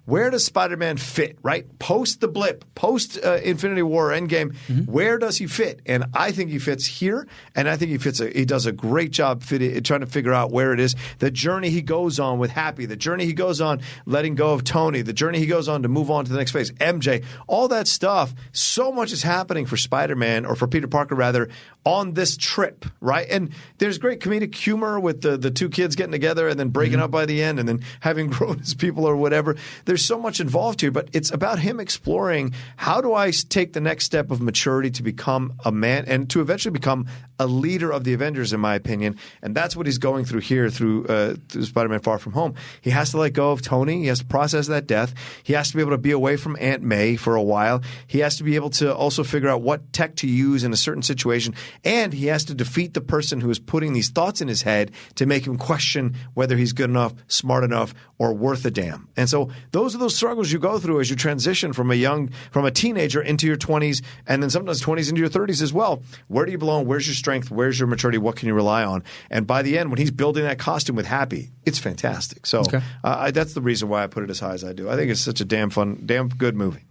where does Spider-Man fit, right? Post the blip, post Infinity War, Endgame, where does he fit? And I think he fits here, and I think he does a great job trying to figure out where it is. The journey he goes on with Happy, the journey he goes on letting go of Tony, the journey he goes on to move on to the next phase, MJ, all that stuff. So much is happening for Spider-Man, or for Peter Parker rather, on this trip, right? And there's great comedic humor with the 2 kids getting together and then breaking up by the end and then having grown as people or whatever. There's so much involved here, but it's about him exploring, how do I take the next step of maturity to become a man and to eventually become a leader of the Avengers, in my opinion. And that's what he's going through here through Spider-Man Far From Home. He has to let go of Tony. He has to process that death. He has to be able to be away from Aunt May for a while. He has to be able to also figure out what tech to use in a certain situation. And he has to defeat the person who is putting these thoughts in his head to make him question whether he's good enough, smart enough, or worth a damn. And so those are those struggles you go through as you transition from a teenager into your 20s, and then sometimes 20s into your 30s as well. Where do you belong? Where's your strength? Where's your maturity? What can you rely on? And by the end, when he's building that costume with Happy, it's fantastic. So that's the reason why I put it as high as I do. I think it's such a damn fun, damn good movie.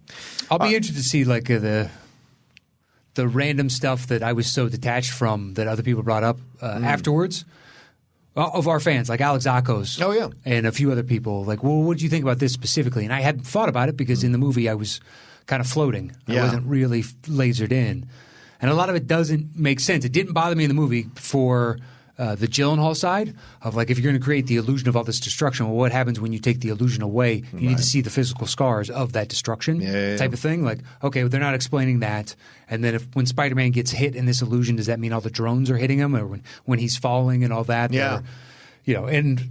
I'll be interested to see the random stuff that I was so detached from that other people brought up afterwards. Of our fans, like Alex Akos and a few other people, what did you think about this specifically? And I hadn't thought about it because in the movie I was kind of floating. I wasn't really lasered in. And a lot of it doesn't make sense. It didn't bother me in the movie for the Gyllenhaal side of like, if you're going to create the illusion of all this destruction, well, what happens when you take the illusion away? You need to see the physical scars of that destruction type of thing. Like, okay, well, they're not explaining that. And then when Spider-Man gets hit in this illusion, does that mean all the drones are hitting him? Or when he's falling and all that? Yeah. And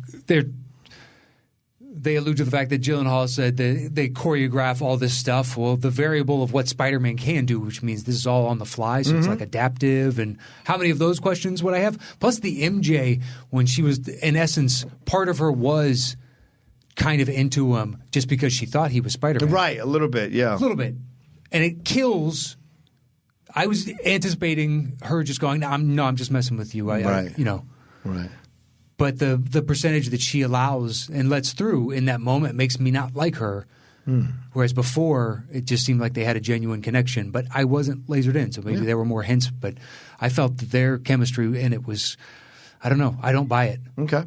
they allude to the fact that Gyllenhaal said that they choreograph all this stuff. Well, the variable of what Spider-Man can do, which means this is all on the fly, so it's like adaptive. And how many of those questions would I have? Plus the MJ, when she was, in essence, part of her was kind of into him just because she thought he was Spider-Man. Right, a little bit, yeah. A little bit. And it kills. I was anticipating her just going, I'm just messing with you. Right. Right. But the percentage that she allows and lets through in that moment makes me not like her. Whereas before, it just seemed like they had a genuine connection. But I wasn't lasered in, so maybe there were more hints. But I felt that their chemistry, and it was, I don't know. I don't buy it. Okay.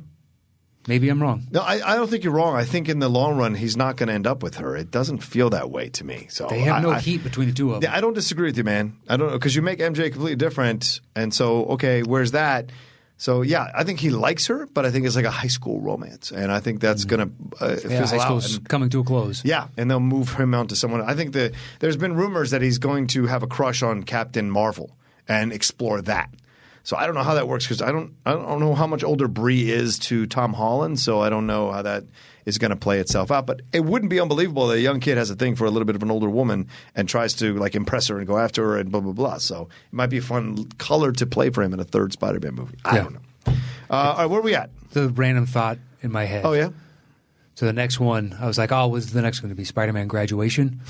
Maybe I'm wrong. No, I don't think you're wrong. I think in the long run, he's not going to end up with her. It doesn't feel that way to me. So they have no heat between the two of them. I don't disagree with you, man. I don't know, because you make MJ completely different. And so, okay, where's that? So, yeah, I think he likes her, but I think it's like a high school romance. And I think that's going to fizzle high out. school's coming to a close. Yeah, and they'll move him on to someone. I think there's been rumors that he's going to have a crush on Captain Marvel and explore that. So I don't know how that works because I don't know how much older Brie is to Tom Holland, so I don't know how that is going to play itself out. But it wouldn't be unbelievable that a young kid has a thing for a little bit of an older woman and tries to like impress her and go after her and blah, blah, blah. So it might be a fun color to play for him in a third Spider-Man movie. I don't know. All right, where are we at? The random thought in my head. Oh, yeah? So the next one, I was like, was the next one going to be Spider-Man Graduation?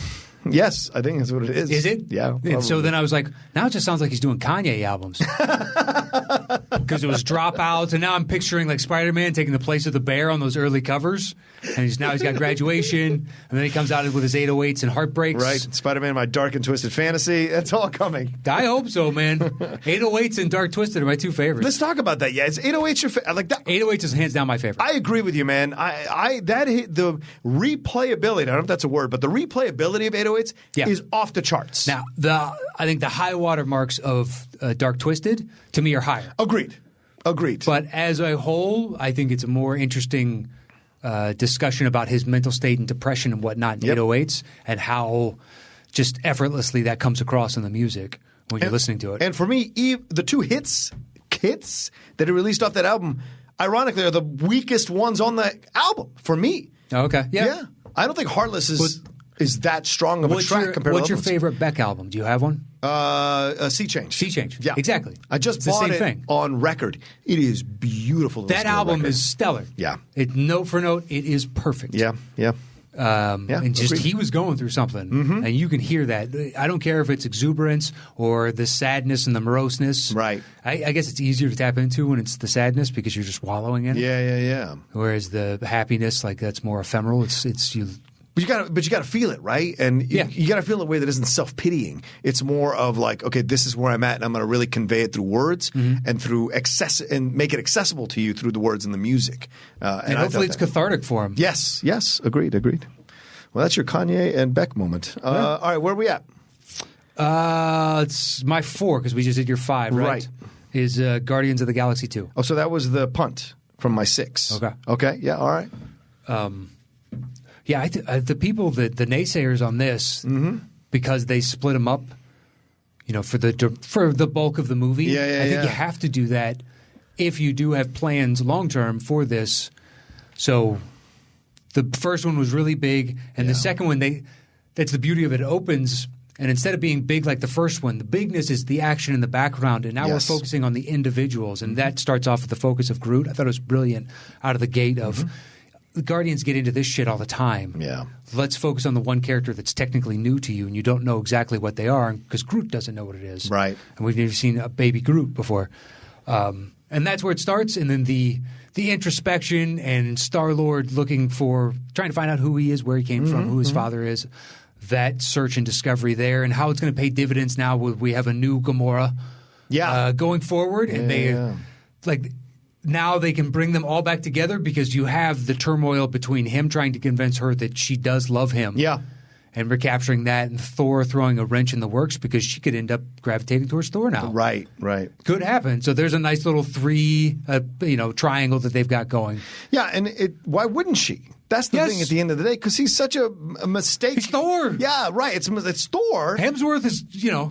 Yes, I think that's what it is. Is it? Yeah. And so then I was like, now it just sounds like he's doing Kanye albums. Because it was Dropouts, and now I'm picturing like Spider-Man taking the place of the bear on those early covers. And he's got Graduation, and then he comes out with his 808s and Heartbreaks. Right. Spider-Man, My Dark and Twisted Fantasy. That's all coming. I hope so, man. 808s and Dark Twisted are my two favorites. Let's talk about that. Yeah, it's 808s your favorite. Like that. 808s is hands down my favorite. I agree with you, man. The replayability, I don't know if that's a word, but the replayability of 808s is off the charts. Now, I think the high water marks of Dark Twisted, to me, are higher. Agreed. But as a whole, I think it's a more interesting discussion about his mental state and depression and whatnot in 808s and how just effortlessly that comes across in the music when you're listening to it. And for me, the two hits that he released off that album, ironically, are the weakest ones on the album for me. Okay. Yeah. I don't think Heartless is that strong of a track compared to What's your favorite Beck album? Do you have one? Sea Change. Sea Change. Yeah. Exactly. I just bought it on record. It is beautiful. That album is stellar. Yeah. Note for note, it is perfect. Yeah. And just he was going through something, and you can hear that. I don't care if it's exuberance or the sadness and the moroseness. Right. I guess it's easier to tap into when it's the sadness because you're just wallowing in it. Yeah. Whereas the happiness, like that's more ephemeral. It's you. But you got to feel it, right? And you got to feel it in a way that isn't self-pitying. It's more of like, okay, this is where I'm at, and I'm going to really convey it through words and through and make it accessible to you through the words and the music. And hopefully it's cathartic for him. Yes. Agreed. Well, that's your Kanye and Beck moment. All right, where are we at? It's my 4 because we just did your 5, right? Is Guardians of the Galaxy 2. Oh, so that was the punt from my 6. Okay. Yeah. All right. Yeah, the people the naysayers on this because they split them up, for the bulk of the movie. I think you have to do that if you do have plans long term for this. So the first one was really big, and the second one that's the beauty of it. It opens. And instead of being big like the first one, the bigness is the action in the background. And now we're focusing on the individuals. And that starts off with the focus of Groot. I thought it was brilliant out of the gate of the Guardians get into this shit all the time. Yeah. Let's focus on the one character that's technically new to you and you don't know exactly what they are because Groot doesn't know what it is. Right. And we've never seen a baby Groot before. And that's where it starts. And then the introspection and Star-Lord trying to find out who he is, where he came from, who his father is. That search and discovery there and how it's going to pay dividends now. We have a new Gamora going forward. And now they can bring them all back together because you have the turmoil between him trying to convince her that she does love him. Yeah. and recapturing that, and Thor throwing a wrench in the works because she could end up gravitating towards Thor now. Right. Could happen. So there's a nice little three, triangle that they've got going. Yeah, and why wouldn't she? That's the thing at the end of the day, because he's such a mistake. He's Thor. Yeah, right. It's Thor. Hemsworth is,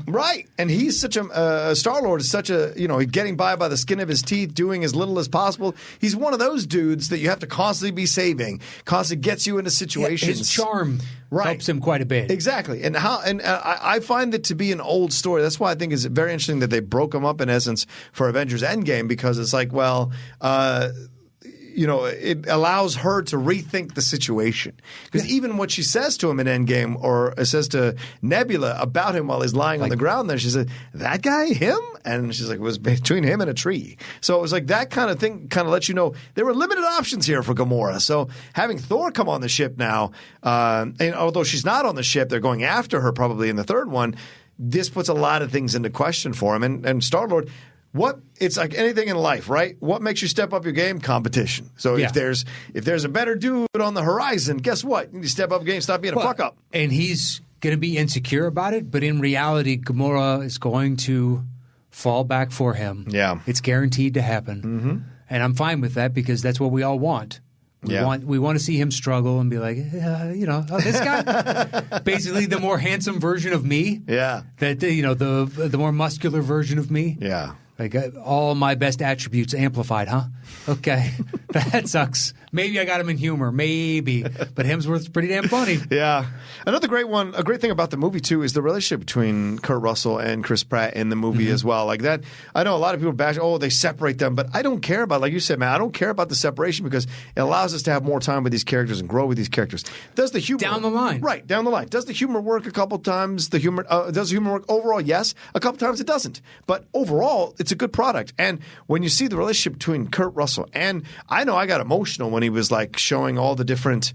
Right. And he's such a Star-Lord is such a, getting by the skin of his teeth, doing as little as possible. He's one of those dudes that you have to constantly be saving, constantly gets you into situations. His charm helps him quite a bit. Exactly. And I find it to be an old story. That's why I think it's very interesting that they broke him up in essence for Avengers Endgame, because it's like, it allows her to rethink the situation. Because even what she says to him in Endgame, or says to Nebula about him while he's lying on the ground there, she said, that guy, him? And she's like, it was between him and a tree. So it was like that kind of thing kind of lets you know there were limited options here for Gamora. So having Thor come on the ship now, and although she's not on the ship, they're going after her probably in the third one, this puts a lot of things into question for him. And Star-Lord, it's like anything in life, right? What makes you step up your game? Competition. So if there's a better dude on the horizon, guess what? You step up your game, stop being a fuck up. And he's going to be insecure about it, but in reality, Gamora is going to fall back for him. Yeah. It's guaranteed to happen. Mm-hmm. And I'm fine with that because that's what we all want. We want to see him struggle and be like, this guy, basically the more handsome version of me. Yeah. That the more muscular version of me. Yeah. Like all my best attributes amplified, huh? Okay, that sucks. Maybe I got him in humor, maybe, but Hemsworth's pretty damn funny. Yeah. Another great one, a great thing about the movie too, is the relationship between Kurt Russell and Chris Pratt in the movie as well. Like that, I know a lot of people bash, they separate them, but I don't care about, like you said, man, I don't care about the separation because it allows us to have more time with these characters and grow with these characters. Does the humor down the line, right down the line? Does the humor work a couple times? Does the humor work overall? Yes. A couple times it doesn't, but overall it's a good product. And when you see the relationship between Kurt Russell and I know I got emotional when he was like showing all the different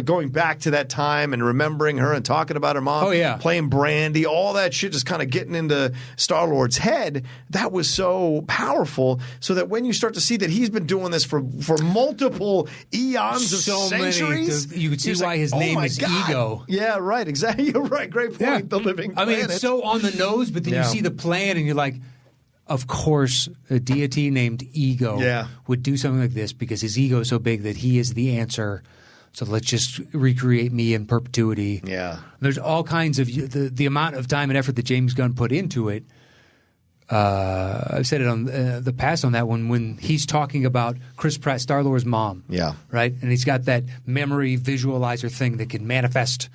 going back to that time and remembering her and talking about her mom. Oh yeah, playing Brandy, all that shit just kind of getting into Star-Lord's head. That was so powerful. So that when you start to see that he's been doing this for multiple eons of centuries, you could see why his name is God. Ego. Yeah, right. Exactly. You're right. Great point. Yeah. The living planet. I mean, it's so on the nose, but then you see the plan and you're like, of course, a deity named Ego would do something like this because his ego is so big that he is the answer. So let's just recreate me in perpetuity. Yeah. There's all kinds of the amount of time and effort that James Gunn put into it. I've said it on the past on that one when he's talking about Chris Pratt, Star-Lord's mom. Yeah. Right? And he's got that memory visualizer thing that can manifest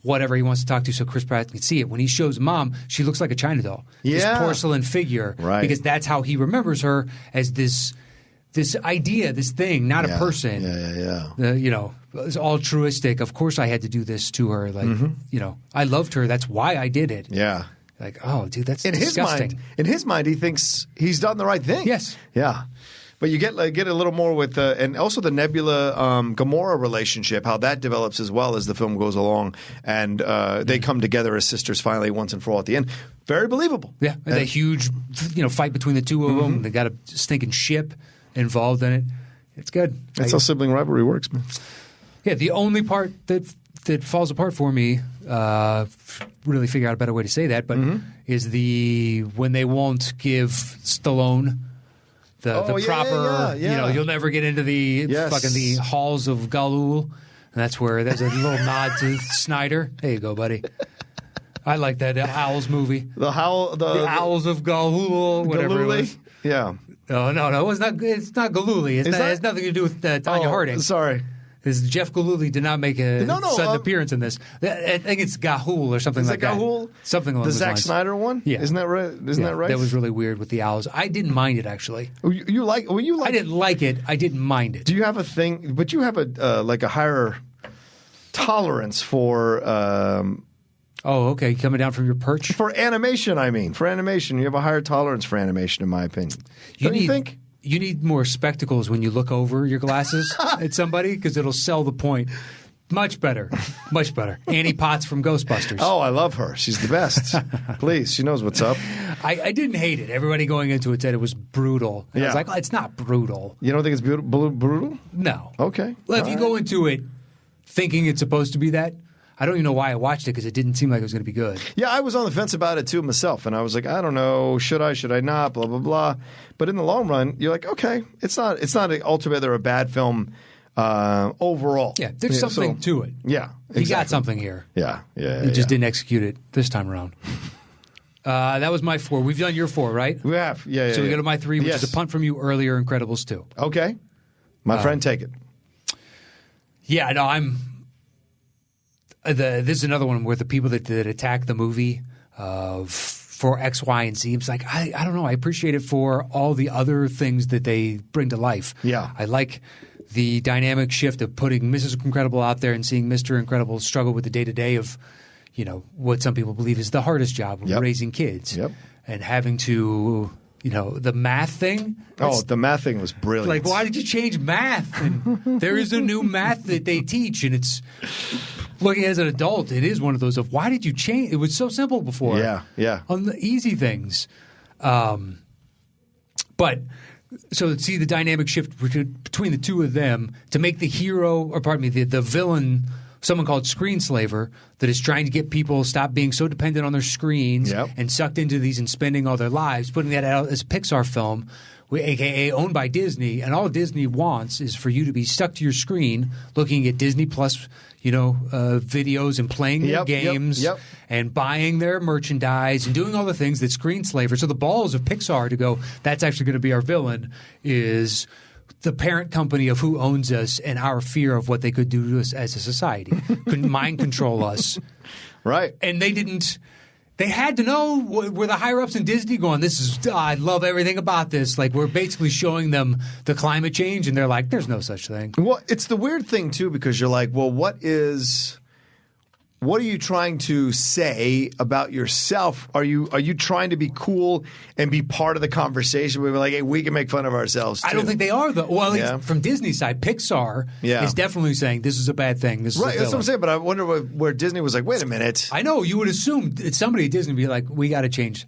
whatever he wants to talk to so Chris Pratt can see it. When he shows mom, she looks like a China doll. This porcelain figure. Right. Because that's how he remembers her, as this idea, this thing, not a person. Yeah. It's altruistic. Of course I had to do this to her. Like, I loved her. That's why I did it. Yeah. Like, oh, dude, that's in disgusting. In his mind, he thinks he's done the right thing. Yes. Yeah. But you get a little more with and also the Nebula Gamora relationship, how that develops as well as the film goes along, and they come together as sisters finally once and for all at the end. Very believable. Yeah, and a huge fight between the two of them. They got a stinking ship involved in it. It's good. That's how sibling rivalry works, man. Yeah, the only part that falls apart for me, really figure out a better way to say that, but is when they won't give Stallone the proper, you'll never get into the fucking the halls of Galul. And that's where there's a little nod to Snyder. There you go, buddy. I like that Owls movie. The Owls of Galul, whatever it was. Yeah. No, it's not Galooly. It has nothing to do with Tanya Harding. Sorry. Jeff Galooly did not make a sudden appearance in this. I think it's Gahul or something like that. Gahul? Something along those lines. The Zack Snyder one? Yeah. Isn't that right? That right? That was really weird with the owls. I didn't mind it, actually. You like? I didn't like it. I didn't mind it. Do you have a thing? But you have a higher tolerance for. Okay. Coming down from your perch? For animation, I mean. For animation. You have a higher tolerance for animation, in my opinion. Don't you think? You need more spectacles when you look over your glasses at somebody because it'll sell the point. Much better. Much better. Annie Potts from Ghostbusters. Oh, I love her. She's the best. Please. She knows what's up. I didn't hate it. Everybody going into it said it was brutal. And I was like, it's not brutal. You don't think it's brutal? No. Okay. Well, if you go into it thinking it's supposed to be that, I don't even know why I watched it because it didn't seem like it was going to be good. Yeah, I was on the fence about it too myself, and I was like, I don't know, should I not, blah blah blah. But in the long run, you're like, okay, it's not altogether a bad film overall. Yeah, there's something to it. Yeah, exactly. He got something here. Yeah. He just didn't execute it this time around. That was my 4. We've done your 4, right? We have. Yeah. So we go to my 3, which is a punt from you earlier, Incredibles 2. Okay. My friend, take it. Yeah, no, this is another one where the people that attack the movie for X, Y, and Z, it's like, I don't know. I appreciate it for all the other things that they bring to life. Yeah. I like the dynamic shift of putting Mrs. Incredible out there and seeing Mr. Incredible struggle with the day-to-day of, what some people believe is the hardest job of raising kids. Yep. And having to, the math thing. Oh, the math thing was brilliant. Like, why did you change math? And there is a new math that they teach, and it's looking as an adult, it is one of those of why did you change? It was so simple before. Yeah. On the easy things. But so see the dynamic shift between the two of them to make the hero, or pardon me, the villain, someone called Screenslaver, that is trying to get people stop being so dependent on their screens and sucked into these and spending all their lives, putting that out as a Pixar film, a.k.a. owned by Disney, and all Disney wants is for you to be stuck to your screen looking at Disney Plus, videos and playing their games and buying their merchandise and doing all the things that Screenslaver. So the balls of Pixar to go, that's actually going to be our villain, is the parent company of who owns us and our fear of what they could do to us as a society. Could mind control us. Right. And they didn't. They had to know, were the higher-ups in Disney going, I love everything about this. Like, we're basically showing them the climate change, and they're like, there's no such thing. Well, it's the weird thing, too, because you're like, well, what are you trying to say about yourself? Are you trying to be cool and be part of the conversation? We're like, hey, we can make fun of ourselves, too. I don't think they are, though. Well, from Disney's side, Pixar is definitely saying this is a bad thing. This is right, that's what I'm saying, but I wonder where Disney was like, wait a minute. I know. You would assume somebody at Disney would be like, we got to change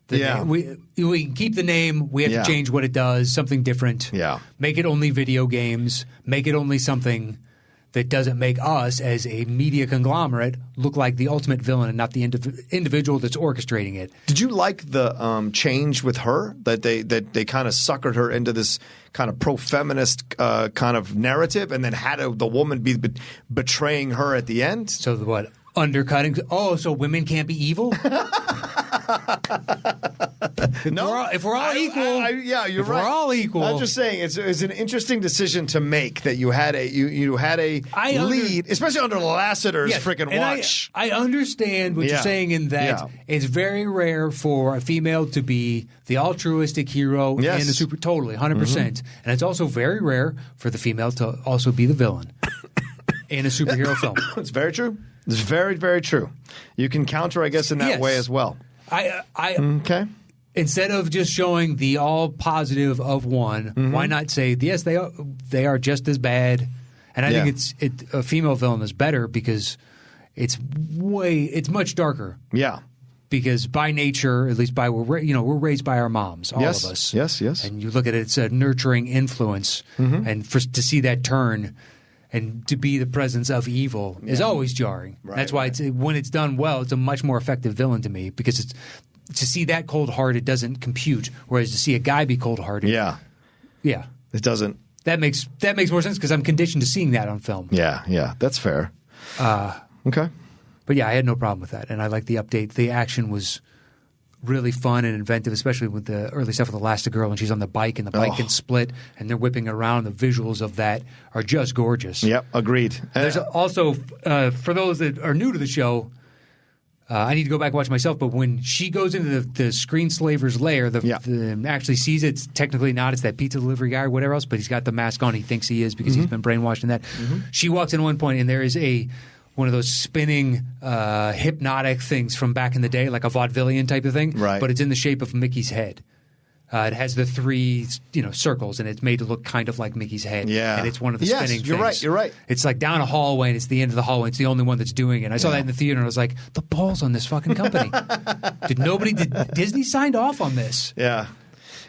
the name. We can keep the name. We have to change what it does, something different. Yeah. Make it only video games. Make it only something that doesn't make us, as a media conglomerate, look like the ultimate villain and not the individual that's orchestrating it. Did you like the change with her, that they kind of suckered her into this kind of pro-feminist kind of narrative, and then had the woman be betraying her at the end? So what? Undercutting? Oh, so women can't be evil? No, if we're all equal, you're right. We're all equal. I'm just saying it's an interesting decision to make that you had a lead, especially under Lasseter's freaking watch. I understand what you're saying in that it's very rare for a female to be the altruistic hero and the super, totally 100%, and it's also very rare for the female to also be the villain in a superhero film. It's very true. It's very, very true. You can counter, I guess, in that way as well. Okay. Instead of just showing the all positive of one, why not say, yes, they are just as bad? And I think a female villain is better because it's much darker. Yeah. Because by nature, at least we're raised by our moms, all of us. Yes. And you look at it, it's a nurturing influence, and to see that turn and to be the presence of evil is always jarring. Right, that's why when it's done well, it's a much more effective villain to me, because to see that cold-hearted doesn't compute, whereas to see a guy be cold-hearted, it doesn't. That makes more sense because I'm conditioned to seeing that on film. Yeah, that's fair. Okay, but I had no problem with that, and I like the update. The action was really fun and inventive, especially with the early stuff with Elastigirl, and she's on the bike, and the bike can split, and they're whipping around. The visuals of that are just gorgeous. Yep, agreed. There's also, for those that are new to the show, I need to go back and watch myself, but when she goes into the Screenslaver's lair, actually sees it's technically not, it's that pizza delivery guy or whatever else, but he's got the mask on. He thinks he is because he's been brainwashed in that. She walks in one point, and there is one of those spinning hypnotic things from back in the day, like a vaudevillian type of thing, but it's in the shape of Mickey's head. It has the 3 circles, and it's made to look kind of like Mickey's head. Yeah. And it's one of the spinning things. You're right. It's like down a hallway, and it's the end of the hallway. It's the only one that's doing it. And I saw that in the theater, and I was like, the balls on this fucking company. Did Disney signed off on this? Yeah.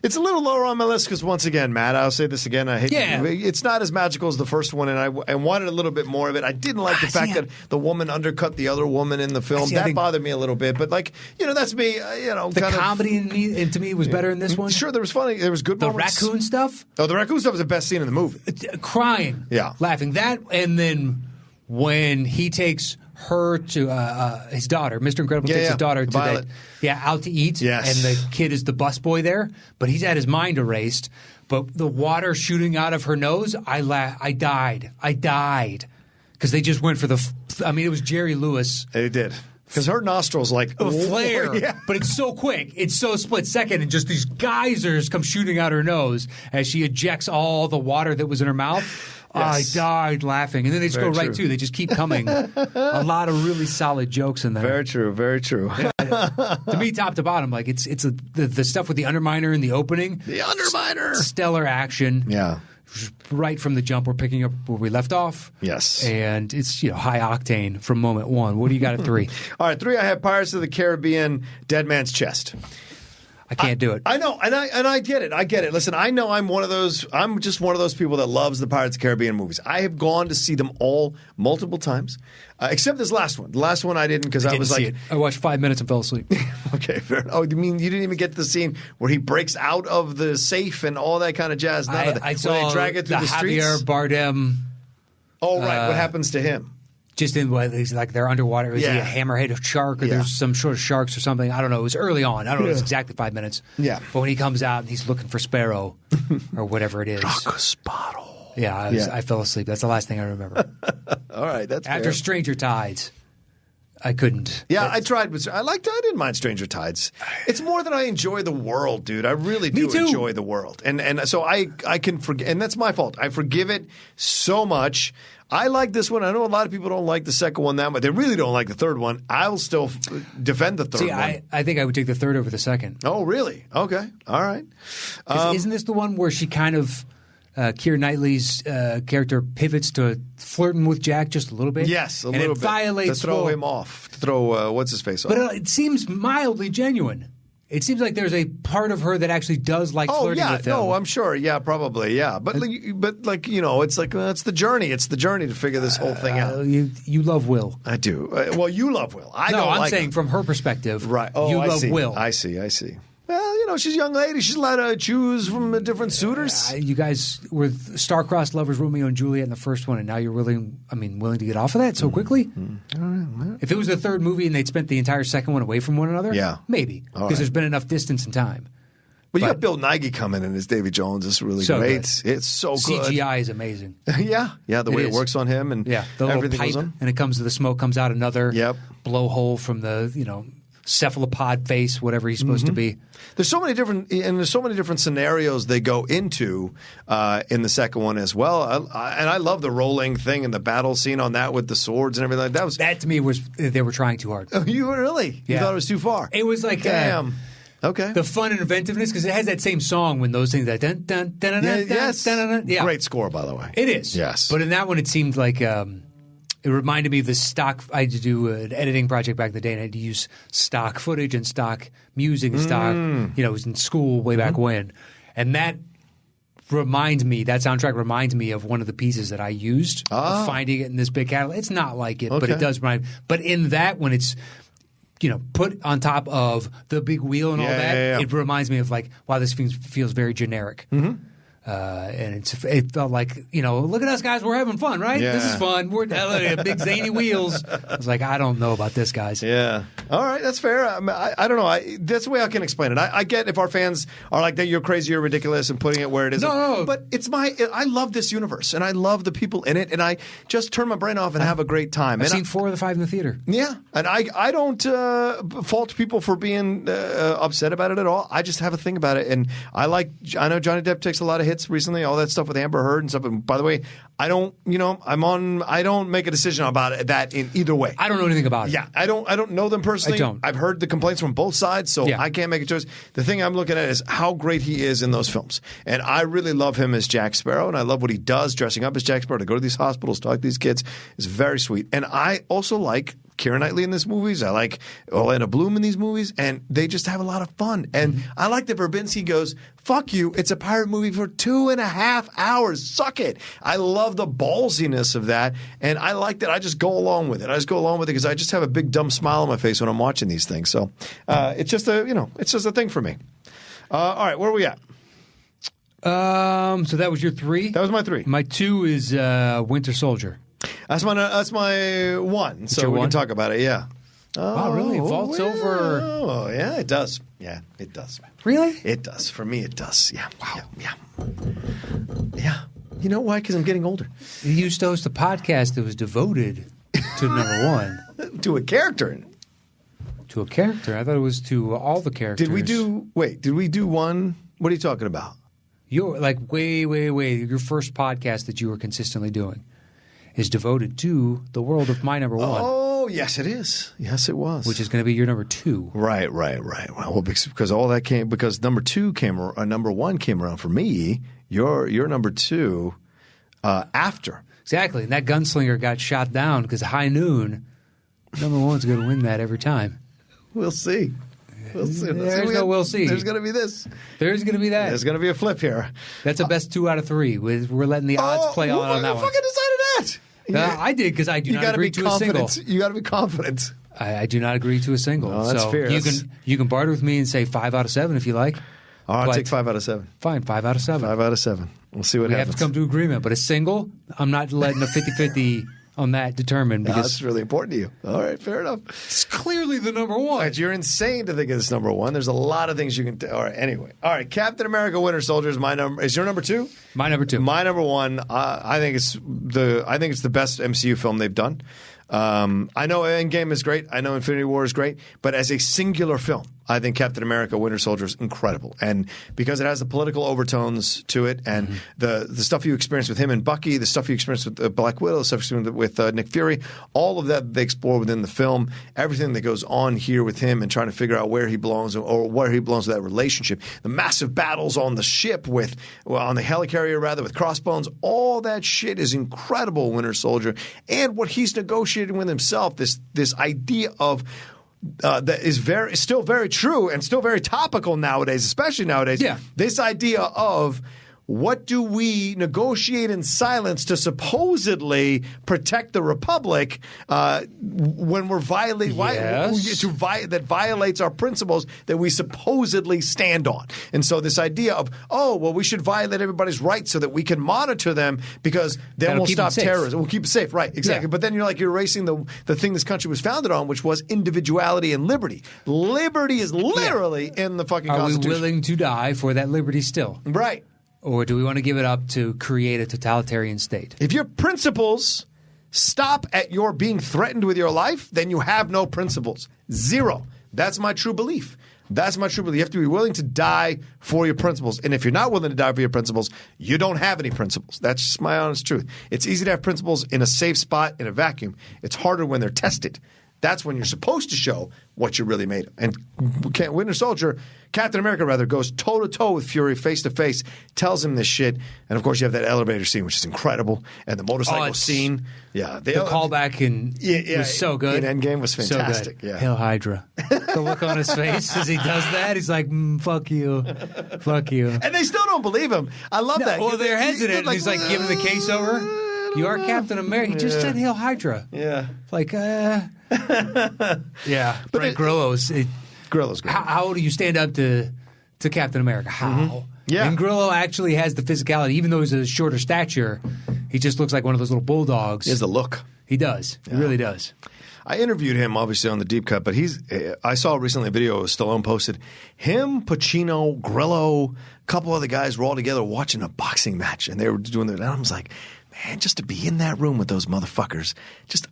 It's a little lower on my list because, once again, Matt, I'll say this again. I hate it's not as magical as the first one, and I wanted a little bit more of it. I didn't like the fact that the woman undercut the other woman in the film. That bothered me a little bit, but that's me. The comedy to me was better in this one. Sure, there was funny. There was good moments. The raccoon stuff. Oh, the raccoon stuff was the best scene in the movie. Crying, laughing. That, and then when he takes her to his daughter, Mr. Incredible takes his daughter to out to eat, and the kid is the busboy there, but he's had his mind erased. But the water shooting out of her nose, I died because they just went for it was Jerry Lewis. They did. Because her nostrils like a flare, but it's so quick. It's so split second, and just these geysers come shooting out her nose as she ejects all the water that was in her mouth. Yes. I died laughing. And then they just go right to. They just keep coming. A lot of really solid jokes in there. Very true. Very true. To me, top to bottom, it's the stuff with the Underminer in the opening. The Underminer. Stellar action. Yeah. Right from the jump, we're picking up where we left off. Yes. And it's high octane from moment one. What do you got at 3? All right, 3, I have Pirates of the Caribbean, Dead Man's Chest. I can't do it. I know, and I get it. I get it. Listen, I know I'm just one of those people that loves the Pirates of the Caribbean movies. I have gone to see them all multiple times, except this last one. The last one I didn't because I was like, it. I watched 5 minutes and fell asleep. Okay, fair enough. Oh, you mean you didn't even get to the scene where he breaks out of the safe and all that kind of jazz? I saw they drag it through the streets. Javier Bardem. Oh, right. What happens to him? Just in he's like they're underwater. Is he a hammerhead shark or there's some sort of sharks or something? I don't know. It was early on. I don't know. It was exactly 5 minutes. Yeah. But when he comes out and he's looking for Sparrow or whatever it is. Sparrow. Yeah, I fell asleep. That's the last thing I remember. All right, that's after fair. Stranger Tides. I couldn't. Yeah, I tried. I didn't mind Stranger Tides. It's more that I enjoy the world, dude. I really do enjoy the world, and so I can forgive, and that's my fault. I forgive it so much. I like this one. I know a lot of people don't like the second one that much. They really don't like the third one. I'll still defend the third one. I think I would take the third over the second. Oh, really? Okay. All right. Isn't this the one where she kind of Keira Knightley's character pivots to flirting with Jack just a little bit? Yes, a little bit. Violates to throw him off. To throw what's his face off. But it seems mildly genuine. It seems like there's a part of her that actually does like flirting with him. Oh, I'm sure. Yeah, probably. Yeah, but it's like it's the journey. It's the journey to figure this whole thing out. You love Will. I do. Well, you love Will. I'm saying from her perspective. Right. Oh, you I love see. Will. I see. Well, she's a young lady. She's allowed to choose from different suitors. You guys were star-crossed lovers, Romeo and Juliet in the first one, and now you're willing to get off of that so quickly? If it was the third movie and they'd spent the entire second one away from one another, maybe. Because there's been enough distance and time. But you got Bill Nighy coming in as Davy Jones. It's really great. Good. It's so good. CGI is amazing. Yeah, the way it works on him and the little pipe, and it comes to the smoke comes out another blowhole from the cephalopod face, whatever he's supposed to be. There's so many different scenarios they go into in the second one as well. And I love the rolling thing and the battle scene on that with the swords and everything. That to me was they were trying too hard. Oh, you really? You thought it was too far? It was like damn. Okay. The fun and inventiveness because it has that same song when those things that dun dun dun dun dun dun. Great score, by the way. It is. Yes. But in that one, it seemed like. It reminded me of the stock. I had to do an editing project back in the day, and I had to use stock footage and stock music and stock. It was in school way back when, and that soundtrack reminds me of one of the pieces that I used. Finding it in this big catalog. It's not like it, but it does remind. But in that, when it's put on top of the big wheel and all that, it reminds me of like, wow, this feels very generic. And it felt like, look at us guys, we're having fun, right? This is fun. We're big zany wheels. I was like, I don't know about this, guys. Yeah. All right, that's fair. I don't know. That's the way I can explain it. I get if our fans are like that, you're crazy, you're ridiculous, and putting it where it is. No. But I love this universe, and I love the people in it, and I just turn my brain off and have a great time. I've seen 4 of the 5 in the theater. Yeah, and I don't fault people for being upset about it at all. I just have a thing about it, and I know Johnny Depp takes a lot of hits recently, all that stuff with Amber Heard and stuff. And by the way, I don't make a decision about that in either way. I don't know anything about it. Yeah, I don't know them personally. I don't. I've heard the complaints from both sides, so I can't make a choice. The thing I'm looking at is how great he is in those films. And I really love him as Jack Sparrow, and I love what he does dressing up as Jack Sparrow to go to these hospitals, talk to these kids. It's very sweet. And I also like Keira Knightley in these movies. I like Orlando Bloom in these movies, and they just have a lot of fun. And I like that Verbinski goes, fuck you, it's a pirate movie for 2.5 hours. Suck it. I love the ballsiness of that, and I like that I just go along with it. I just go along with it because I just have a big dumb smile on my face when I'm watching these things. So it's just a thing for me. All right, where are we at? So that was your 3? That was my 3. My 2 is Winter Soldier. That's my 1. So we can talk about it. Yeah. Wow, really? It vaults over. Oh, yeah, it does. Yeah, it does. Really? It does. For me, it does. Yeah. Wow. Yeah. You know why? Because I'm getting older. You used to host a podcast that was devoted to number 1. To a character. To a character? I thought it was to all the characters. Did we do one? What are you talking about? You're like way. Your first podcast that you were consistently doing is devoted to the world of my number 1. Oh, yes, it is. Yes, it was. Which is going to be your number 2. Right. Well, because all that came because number 1 came around for me. Your number 2 after. Exactly. And that gunslinger got shot down because high noon. Number 1's going to win that every time. We'll see. We'll see. We'll see. There's going to be this. There's going to be that. There's going to be a flip here. That's a best 2 out of 3. We're letting the odds play on that one. Who fucking decided that? I did because I do not agree to a single. You got to be confident. I do not agree to a single. Oh, that's fair. You can barter with me and say 5 out of 7 if you like. I'll take 5 out of 7. Fine, 5 out of 7. 5 out of 7. We'll see what happens. We have to come to agreement. But a single, I'm not letting a 50-50 on that determined because that's really important to you. All right, fair enough. It's clearly the number 1. Right, you're insane to think it's number 1. There's a lot of things you can. All right, anyway. All right, Captain America: Winter Soldier is my number. Is your number 2? My number 2. My number 1. I think it's the best MCU film they've done. I know Endgame is great. I know Infinity War is great. But as a singular film, I think Captain America: Winter Soldier is incredible. And because it has the political overtones to it and the stuff you experience with him and Bucky, the stuff you experience with Black Widow, the stuff you experience with Nick Fury, all of that they explore within the film, everything that goes on here with him and trying to figure out where he belongs or where he belongs with that relationship, the massive battles on the ship on the helicarrier rather with Crossbones, all that shit is incredible, Winter Soldier. And what he's negotiating with himself, this idea of that is still very true and still very topical nowadays, especially nowadays. Yeah. This idea of what do we negotiate in silence to supposedly protect the Republic when we're violating that violates our principles that we supposedly stand on. And so this idea of, we should violate everybody's rights so that we can monitor them because then we'll stop terrorism. We'll keep it safe. Right, exactly. Yeah. But then you're erasing the thing this country was founded on, which was individuality and liberty. Liberty is literally in the fucking Constitution. Are we willing to die for that liberty still? Right. Or do we want to give it up to create a totalitarian state? If your principles stop at your being threatened with your life, then you have no principles. 0. That's my true belief. You have to be willing to die for your principles. And if you're not willing to die for your principles, you don't have any principles. That's just my honest truth. It's easy to have principles in a safe spot, in a vacuum. It's harder when they're tested. That's when you're supposed to show what you're really made of. And Captain America rather, goes toe-to-toe with Fury, face-to-face, tells him this shit. And, of course, you have that elevator scene, which is incredible. And the motorcycle scene. Yeah. The callback was so good. In Endgame was fantastic. So good. Yeah. Hail Hydra. The look on his face as he does that, he's like, fuck you. Fuck you. And they still don't believe him. I love that. Well, they're hesitant. He's like giving the case over. You are Captain America. He just said Hail Hydra. Yeah. Yeah. Frank Grillo's great. How do you stand up to Captain America? How? Mm-hmm. Yeah. And Grillo actually has the physicality. Even though he's a shorter stature, he just looks like one of those little bulldogs. He has the look. He does. Yeah. He really does. I interviewed him, obviously, on the Deep Cut, but I saw recently a video Stallone posted. Him, Pacino, Grillo, a couple other guys were all together watching a boxing match, and they were doing that. And I was like, man, just to be in that room with those motherfuckers,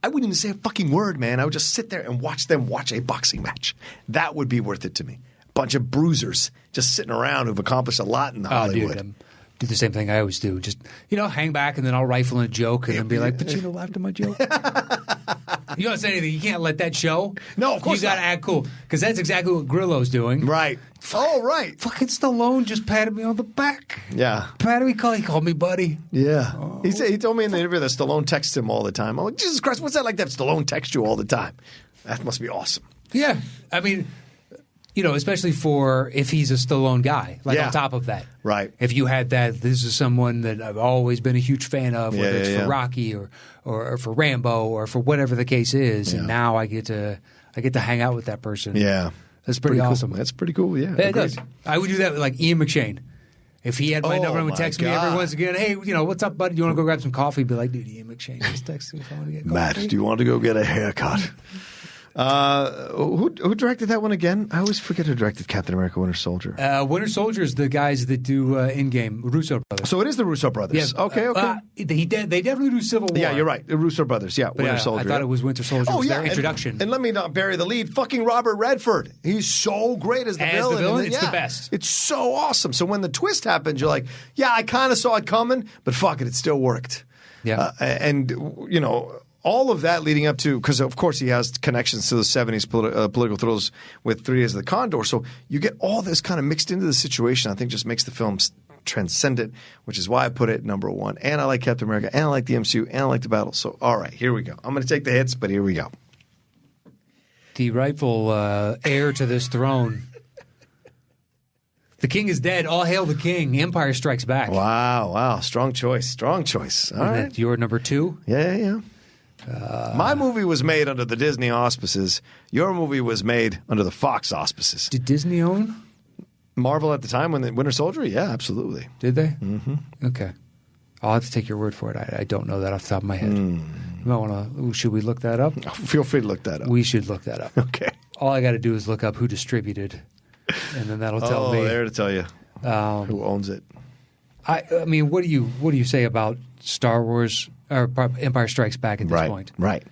I wouldn't even say a fucking word, man. I would just sit there and watch them watch a boxing match. That would be worth it to me. A bunch of bruisers just sitting around who've accomplished a lot in Hollywood. Dude, do the same thing I always do. Just, hang back and then I'll rifle in a joke and then be like, Pacino laughed at my joke. You don't say anything. You can't let that show. No, of course you got to act cool because that's exactly what Grillo's doing. Right. Oh, right. Fucking Stallone just patted me on the back. Yeah. He called me buddy. Yeah. He told me in the interview that Stallone texts him all the time. I'm like, Jesus Christ, what's that like that Stallone texts you all the time? That must be awesome. Yeah. I mean, especially for if he's a Stallone guy, on top of that. Right. If you had that, this is someone that I've always been a huge fan of, whether it's for Rocky or for Rambo or for whatever the case is, and now I get to hang out with that person. Yeah. That's pretty awesome. Cool. That's pretty cool, yeah. It does. I would do that with Ian McShane. If he had my number and would text me every once again, hey, what's up, buddy? Do you want to go grab some coffee? Be like, dude, Ian McShane just texted me if I want to get coffee. Matt, do you want to go get a haircut? Who directed that one again? I always forget who directed Captain America: Winter Soldier. Winter Soldier is the guys that do Endgame, Russo brothers. So it is the Russo brothers. Yeah. Okay. They definitely do Civil War. Yeah, you're right. The Russo brothers. Yeah, Winter Soldier. I thought it was Winter Soldier. Oh, was yeah. Their introduction. And let me not bury the lead. Fucking Robert Redford. He's so great as the villain. It's the best. It's so awesome. So when the twist happens, you're like, yeah, I kind of saw it coming, but fuck it still worked. Yeah. All of that leading up to, because of course he has connections to the 70s political thrills with 3 Days of the Condor. So you get all this kind of mixed into the situation, I think just makes the film transcendent, which is why I put it number 1. And I like Captain America, and I like the MCU, and I like the battle. So, all right, here we go. I'm going to take the hits, but here we go. The rightful heir to this throne. The king is dead. All hail the king. Empire Strikes Back. Wow. Strong choice. All right. Your number 2? Yeah. My movie was made under the Disney auspices. Your movie was made under the Fox auspices. Did Disney own Marvel at the time when the Winter Soldier? Yeah, absolutely. Did they? Mm-hmm. Okay. I'll have to take your word for it. I don't know that off the top of my head. You might want to. Should we look that up? Feel free to look that up. We should look that up. Okay. All I got to do is look up who distributed, and then that'll tell me. Oh, there to tell you who owns it. I mean, what do you say about Star Wars or Empire Strikes Back at this point? Right.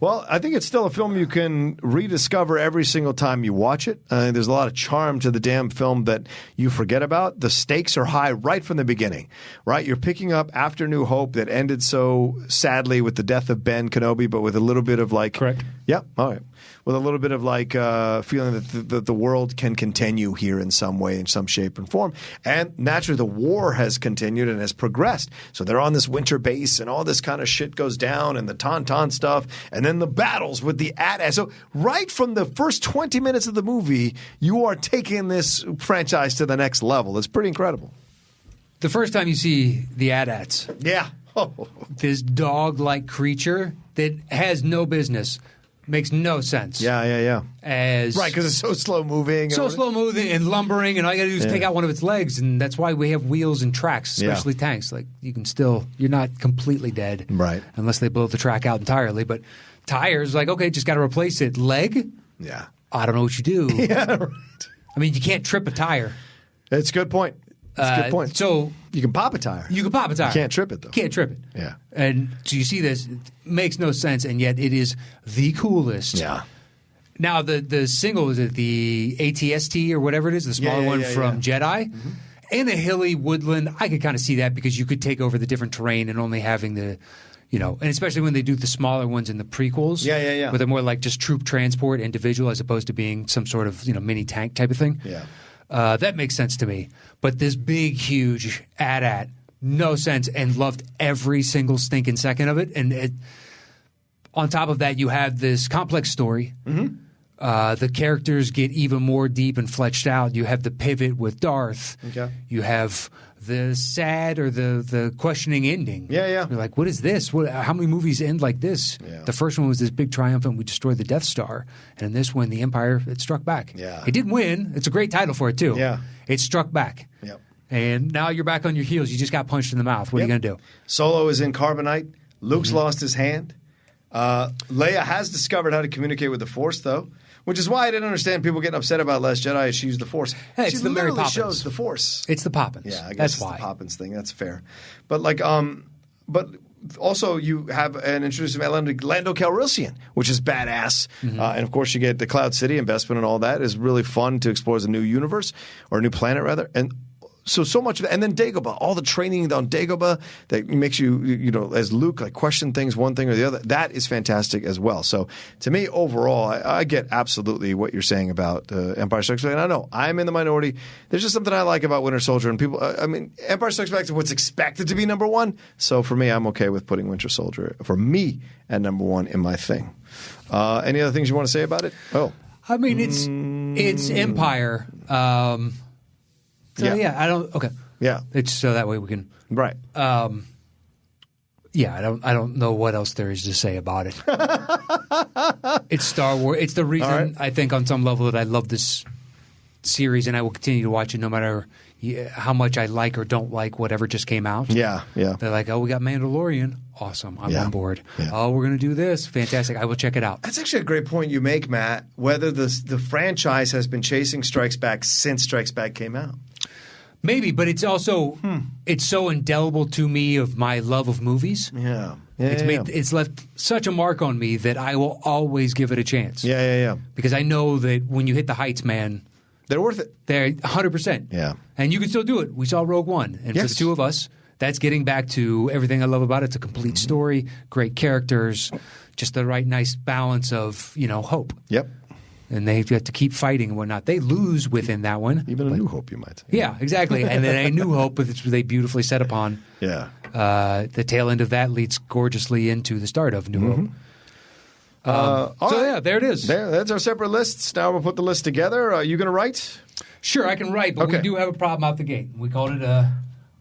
Well, I think it's still a film you can rediscover every single time you watch it. There's a lot of charm to the damn film that you forget about. The stakes are high right from the beginning, right? You're picking up after New Hope that ended so sadly with the death of Ben Kenobi, but with a little bit of like... Correct. Yep. All right. With a little bit of like feeling that the world can continue here in some way, in some shape and form. And naturally, the war has continued and has progressed. So they're on this winter base and all this kind of shit goes down and the Tauntaun stuff and then the battles with the AT-ATs. So right from the first 20 minutes of the movie, you are taking this franchise to the next level. It's pretty incredible. The first time you see the AT-ATs. Yeah. Oh. This dog-like creature that has no business. Makes no sense. Yeah. Right, because it's so slow moving. Slow moving and lumbering, and all you got to do is take out one of its legs, and that's why we have wheels and tracks, especially tanks. Like you're not completely dead, right? Unless they blow the track out entirely. But tires, like okay, just got to replace it. Leg, yeah. I don't know what you do. Yeah, right. I mean, you can't trip a tire. That's a good point. That's a good point. So you can pop a tire. You can't trip it though. Can't trip it. Yeah. And so you see this, it makes no sense, and yet it is the coolest. Yeah. Now the single, is it the ATST or whatever it is, the smaller one from Jedi? Mm-hmm. In a hilly woodland, I could kind of see that because you could take over the different terrain and only having the, and especially when they do the smaller ones in the prequels. Yeah. Where they're more like just troop transport, individual, as opposed to being some sort of mini tank type of thing. Yeah. That makes sense to me. But this big, huge AT-AT, no sense, and loved every single stinking second of it. And on top of that, you have this complex story. Mm-hmm. The characters get even more deep and fleshed out. You have the pivot with Darth. Okay. You have the sad or the questioning ending. Yeah. You're like, what is this? How many movies end like this? Yeah. The first one was this big triumphant, we destroyed the Death Star. And in this one, the Empire, it struck back. Yeah. It didn't win. It's a great title for it, too. Yeah. It struck back. Yep. And now you're back on your heels. You just got punched in the mouth. What are you going to do? Solo is in carbonite. Luke's lost his hand. Leia has discovered how to communicate with the Force, though. Which is why I didn't understand people getting upset about Last Jedi as she used the Force. Hey, she it's the Mary literally Poppins. shows the Force. It's the Poppins. Yeah, I guess that's it's why. the Poppins thing. That's fair. But but also you have an introduction of Lando Calrissian, which is badass. Mm-hmm. And of course you get the Cloud City investment and all that is really fun to explore as a new universe or a new planet rather. And so much of it. And then Dagobah, all the training on Dagobah that makes you, as Luke, like question things, one thing or the other. That is fantastic as well. So to me, overall, I get absolutely what you're saying about Empire Strikes Back. And I know I'm in the minority. There's just something I like about Winter Soldier. And people, Empire Strikes Back is what's expected to be number one. So for me, I'm okay with putting Winter Soldier, for me, at number one in my thing. Any other things you want to say about it? Oh. I mean, it's Empire. I don't. Okay. Yeah. It's so that way we can. Right. I don't know what else there is to say about it. It's Star Wars. It's the reason I think on some level that I love this series, and I will continue to watch it no matter how much I like or don't like whatever just came out. Yeah. They're like, oh, we got Mandalorian. Awesome. I'm on board. Yeah. Oh, we're going to do this. Fantastic. I will check it out. That's actually a great point you make, Matt, whether the franchise has been chasing Strikes Back since Strikes Back came out. Maybe, but it's also it's so indelible to me of my love of movies. It's left such a mark on me that I will always give it a chance. Yeah. Because I know that when you hit the heights, man, they're worth it. They're 100%. Yeah. And you can still do it. We saw Rogue One, and for the two of us, that's getting back to everything I love about it. It's a complete story, great characters, just the right nice balance of, hope. Yep. And they have to keep fighting and whatnot. They lose within that one. Even a new hope, you might say. Yeah, exactly. And then a new hope, which they beautifully set upon. Yeah. The tail end of that leads gorgeously into the start of New Hope. There it is. That's our separate lists. Now we'll put the list together. Are you going to write? Sure, I can write, but we do have a problem out the gate. We called it a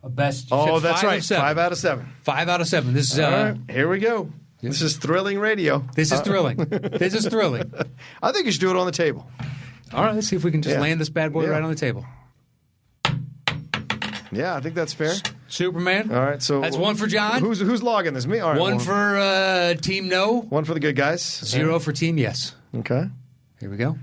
best. That's right. 5 out of 7. 5 out of 7. This is all right. Here we go. This is thrilling radio. This is thrilling. This is thrilling. I think you should do it on the table. All right, let's see if we can just land this bad boy right on the table. Yeah, I think that's fair. Superman. All right, so that's one for John. Who's logging this? Me. All right. One for Team No. One for the good guys. 0 for Team Yes. Okay. Here we go.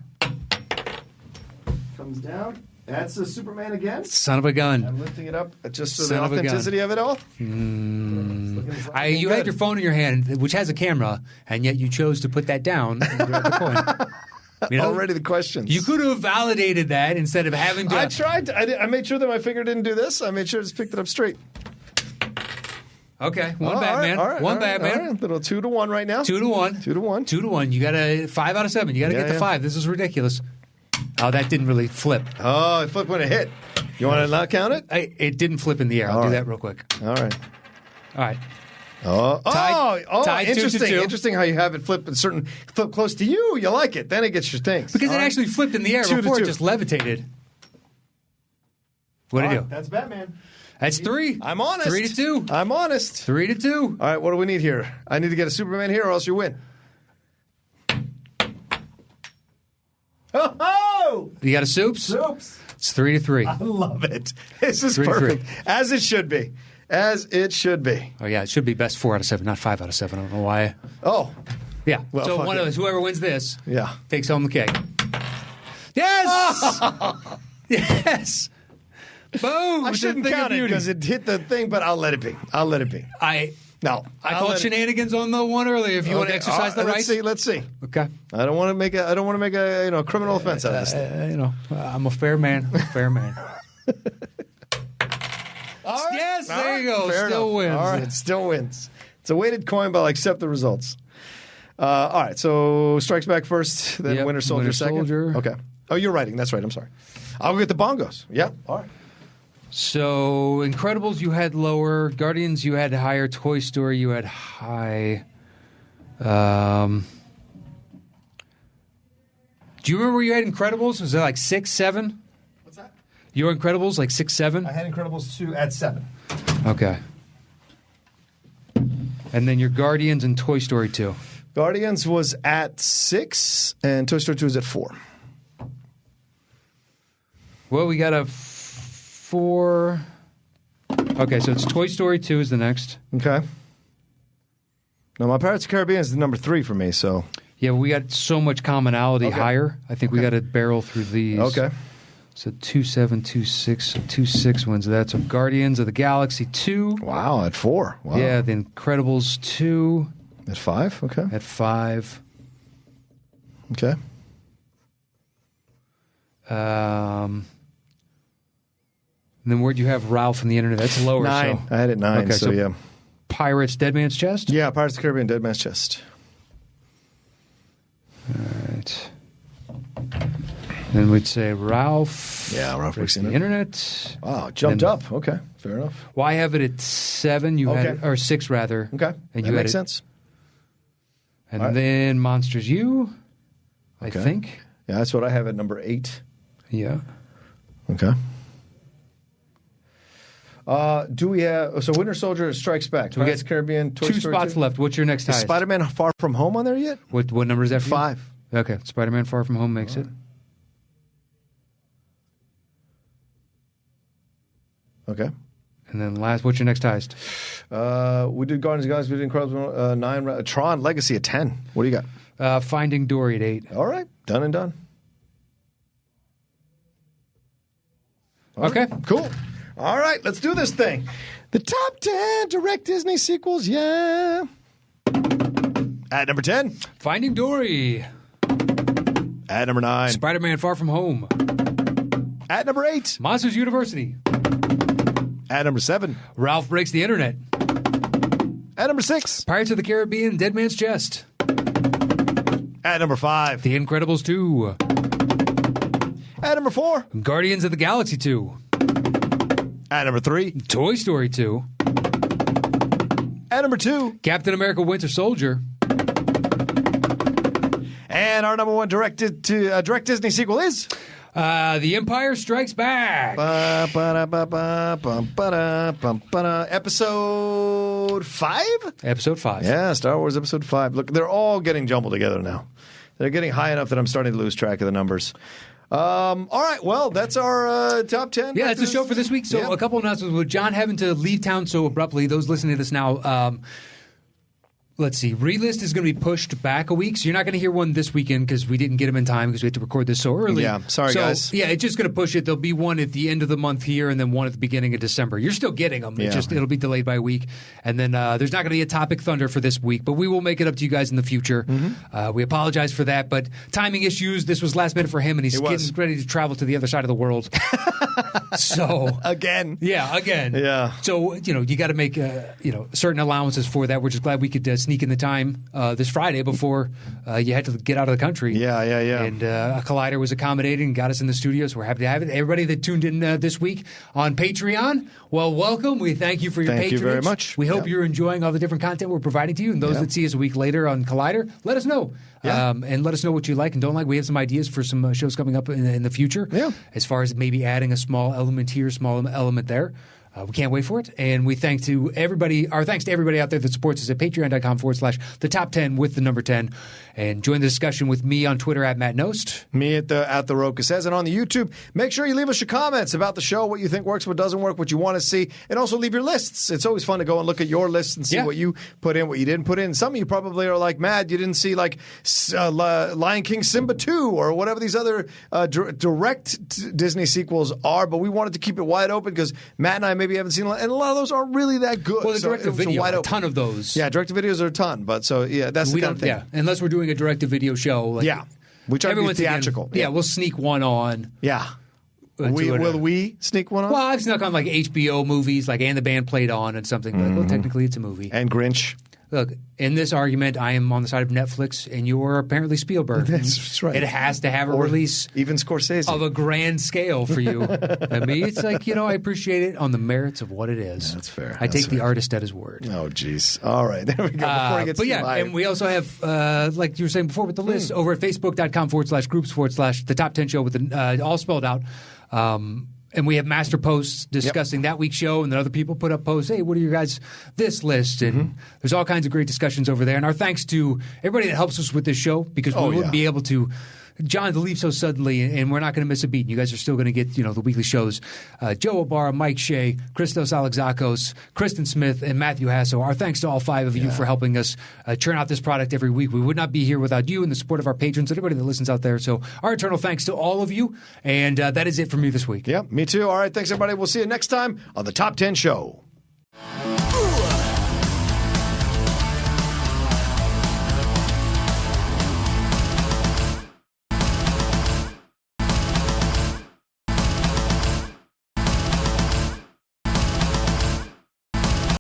Comes down. That's a Superman again. Son of a gun. I'm lifting it up just for the authenticity of it all. You had your phone in your hand, which has a camera, and yet you chose to put that down and grab the coin. Already the questions. You could have validated that instead of having to. I tried. I made sure that my finger didn't do this. I made sure to just picked it up straight. Okay, one bad man. One bad man. Little 2-1 right now. 2-1. 2-1. 2-1. You got a 5 out of 7. You got to get the 5. This is ridiculous. Oh, that didn't really flip. Oh, it flipped when it hit. You want to not count it? It didn't flip in the air. I'll do that real quick. All right. Tied interesting. 2-2. Interesting how you have it flip close to you. You like it. Then it gets your things. Because it actually flipped in the air before it just levitated. What do you do? That's Batman. That's 3. I'm honest. 3-2. I'm honest. 3-2. All right, what do we need here? I need to get a Superman here or else you win. Oh! You got a Soups? It's 3-3. I love it. This is perfect. As it should be. As it should be. Oh, yeah. It should be best 4 out of 7, not 5 out of 7. I don't know why. Oh. Yeah. Well, so one of us, whoever wins this, takes home the cake. Yes! Yes! Boom! I shouldn't count it because it hit the thing, but I'll let it be. I called shenanigans on the one earlier. If you want to exercise the rights, let's see. Okay. I don't want to make a criminal offense out of this thing. I'm a fair man. Yes, there you go. Still wins. All right, still wins. It's a weighted coin, but I'll accept the results. All right, so Strikes Back first, then Winter Soldier second. Okay. Oh, you're writing. That's right. I'm sorry. I'll get the bongos. Yeah. All right. So, Incredibles you had lower, Guardians you had higher, Toy Story you had high. Do you remember where you had Incredibles? Was it like 6, 7? What's that? Your Incredibles like 6, 7? I had Incredibles 2 at 7. Okay. And then your Guardians and Toy Story 2. Guardians was at 6, and Toy Story 2 was at 4. Well, we got a 4. Okay, so it's Toy Story 2 is the next. Okay. Now, my Pirates of the Caribbean is the number 3 for me, so. Yeah, we got so much commonality higher. I think we got to barrel through these. Okay. So 2-7, 2-6, 2-6 wins that. So Guardians of the Galaxy 2. Wow, at 4. Wow. Yeah, The Incredibles 2. At 5? Okay. At 5. Okay. And then where'd you have Ralph from the internet? That's lower. 9. So. I had it 9, Okay, so yeah. Pirates, Dead Man's Chest? Yeah, Pirates of the Caribbean, Dead Man's Chest. All right. Then we'd say Ralph. Yeah, Ralph Breaks the Internet. Wow, jumped up. Okay, fair enough. Well, I have it at 7. You had, or 6 rather. Okay, and that makes sense. And then Monsters U, I think. Yeah, that's what I have at number 8. Yeah. Okay. Do we have Winter Soldier Strikes Back? So we Pirates of the Caribbean, Toy 2 Story spots 2? left. What's your next Is highest? Spider-Man Far From Home on there yet? What number is that for you? 5. Okay, Spider-Man Far From Home makes it. Okay. And then last, what's your next highest? We did Guardians of the Galaxy, we did Incredible 9. Tron Legacy at 10. What do you got? Finding Dory at 8. All right, done and done. Okay. Cool. All right, let's do this thing. The top 10 direct Disney sequels, yeah. At number 10. Finding Dory. At number 9. Spider-Man Far From Home. At number 8. Monsters University. At number 7. Ralph Breaks the Internet. At number 6. Pirates of the Caribbean, Dead Man's Chest. At number 5. The Incredibles 2. At number 4. Guardians of the Galaxy 2. At number 3. Toy Story 2. At number 2. Captain America Winter Soldier. And our number 1 direct Disney sequel is... The Empire Strikes Back. Episode 5? Episode 5. Yeah, Star Wars Episode 5. Look, they're all getting jumbled together now. They're getting high enough that I'm starting to lose track of the numbers. All right, well, that's our top 10. Yeah, that's the show for this week. So a couple announcements. With John having to leave town so abruptly, those listening to this now, let's see. Relist is going to be pushed back a week, so you're not going to hear one this weekend because we didn't get him in time because we had to record this so early. Yeah, sorry, guys. Yeah, it's just going to push it. There'll be one at the end of the month here and then one at the beginning of December. You're still getting them. Yeah. It'll be delayed by a week. And then there's not going to be a Topic Thunder for this week, but we will make it up to you guys in the future. Mm-hmm. We apologize for that, but timing issues. This was last minute for him, and he's getting ready to travel to the other side of the world. So again. Yeah. So, you got to make certain allowances for that. We're just glad we could sneak in the time this Friday before you had to get out of the country. Yeah. And Collider was accommodating and got us in the studio, so we're happy to have it. Everybody that tuned in this week on Patreon, well, welcome. We thank you for your patronage. Thank you very much. We hope you're enjoying all the different content we're providing to you. And those that see us a week later on Collider, let us know. And let us know what you like and don't like. We have some ideas for some shows coming up in the future. Yeah. As far as maybe adding a small element here, small element there. We can't wait for it. And we thanks to everybody out there that supports us at patreon.com/the top 10 with the number 10. And join the discussion with me on Twitter at Matt Nost. Me at the Roca Says. And on the YouTube, make sure you leave us your comments about the show, what you think works, what doesn't work, what you want to see. And also leave your lists. It's always fun to go and look at your lists and see what you put in, what you didn't put in. Some of you probably are like, Matt, you didn't see like Lion King Simba 2 or whatever these other direct Disney sequels are. But we wanted to keep it wide open because Matt and I maybe haven't seen, and a lot of those aren't really that good. Well, the direct-to-video, a ton of those. Yeah, direct-to-videos are a ton, but so that's the kind of thing. Yeah, unless we're doing a direct-to-video show. We try to be theatrical. We'll sneak one on. Yeah. Will we sneak one on? Well, I've snuck on like HBO movies, like And the Band played on and something. Well, technically it's a movie. And Grinch. Look, in this argument, I am on the side of Netflix, and you're apparently Spielberg. That's right. It has to have a release, even Scorsese, of a grand scale for you. I mean, it's like, I appreciate it on the merits of what it is. Yeah, that's fair. I take the artist at his word. Oh, jeez. All right, there we go. Before it gets too high. And we also have, like you were saying before with the list, over at facebook.com/groups/ the top 10 show with the all spelled out. And we have master posts discussing that week's show, and then other people put up posts, hey, what are your guys' this list? And there's all kinds of great discussions over there. And our thanks to everybody that helps us with this show, because we wouldn't be able to – John to leave so suddenly, and we're not going to miss a beat. You guys are still going to get the weekly shows. Joe Obara, Mike Shea, Christos Alexakos, Kristen Smith, and Matthew Hasso. Our thanks to all 5 of you for helping us churn out this product every week. We would not be here without you and the support of our patrons, everybody that listens out there. So our eternal thanks to all of you, and that is it for me this week. Yeah, me too. All right, thanks, everybody. We'll see you next time on the Top 10 Show.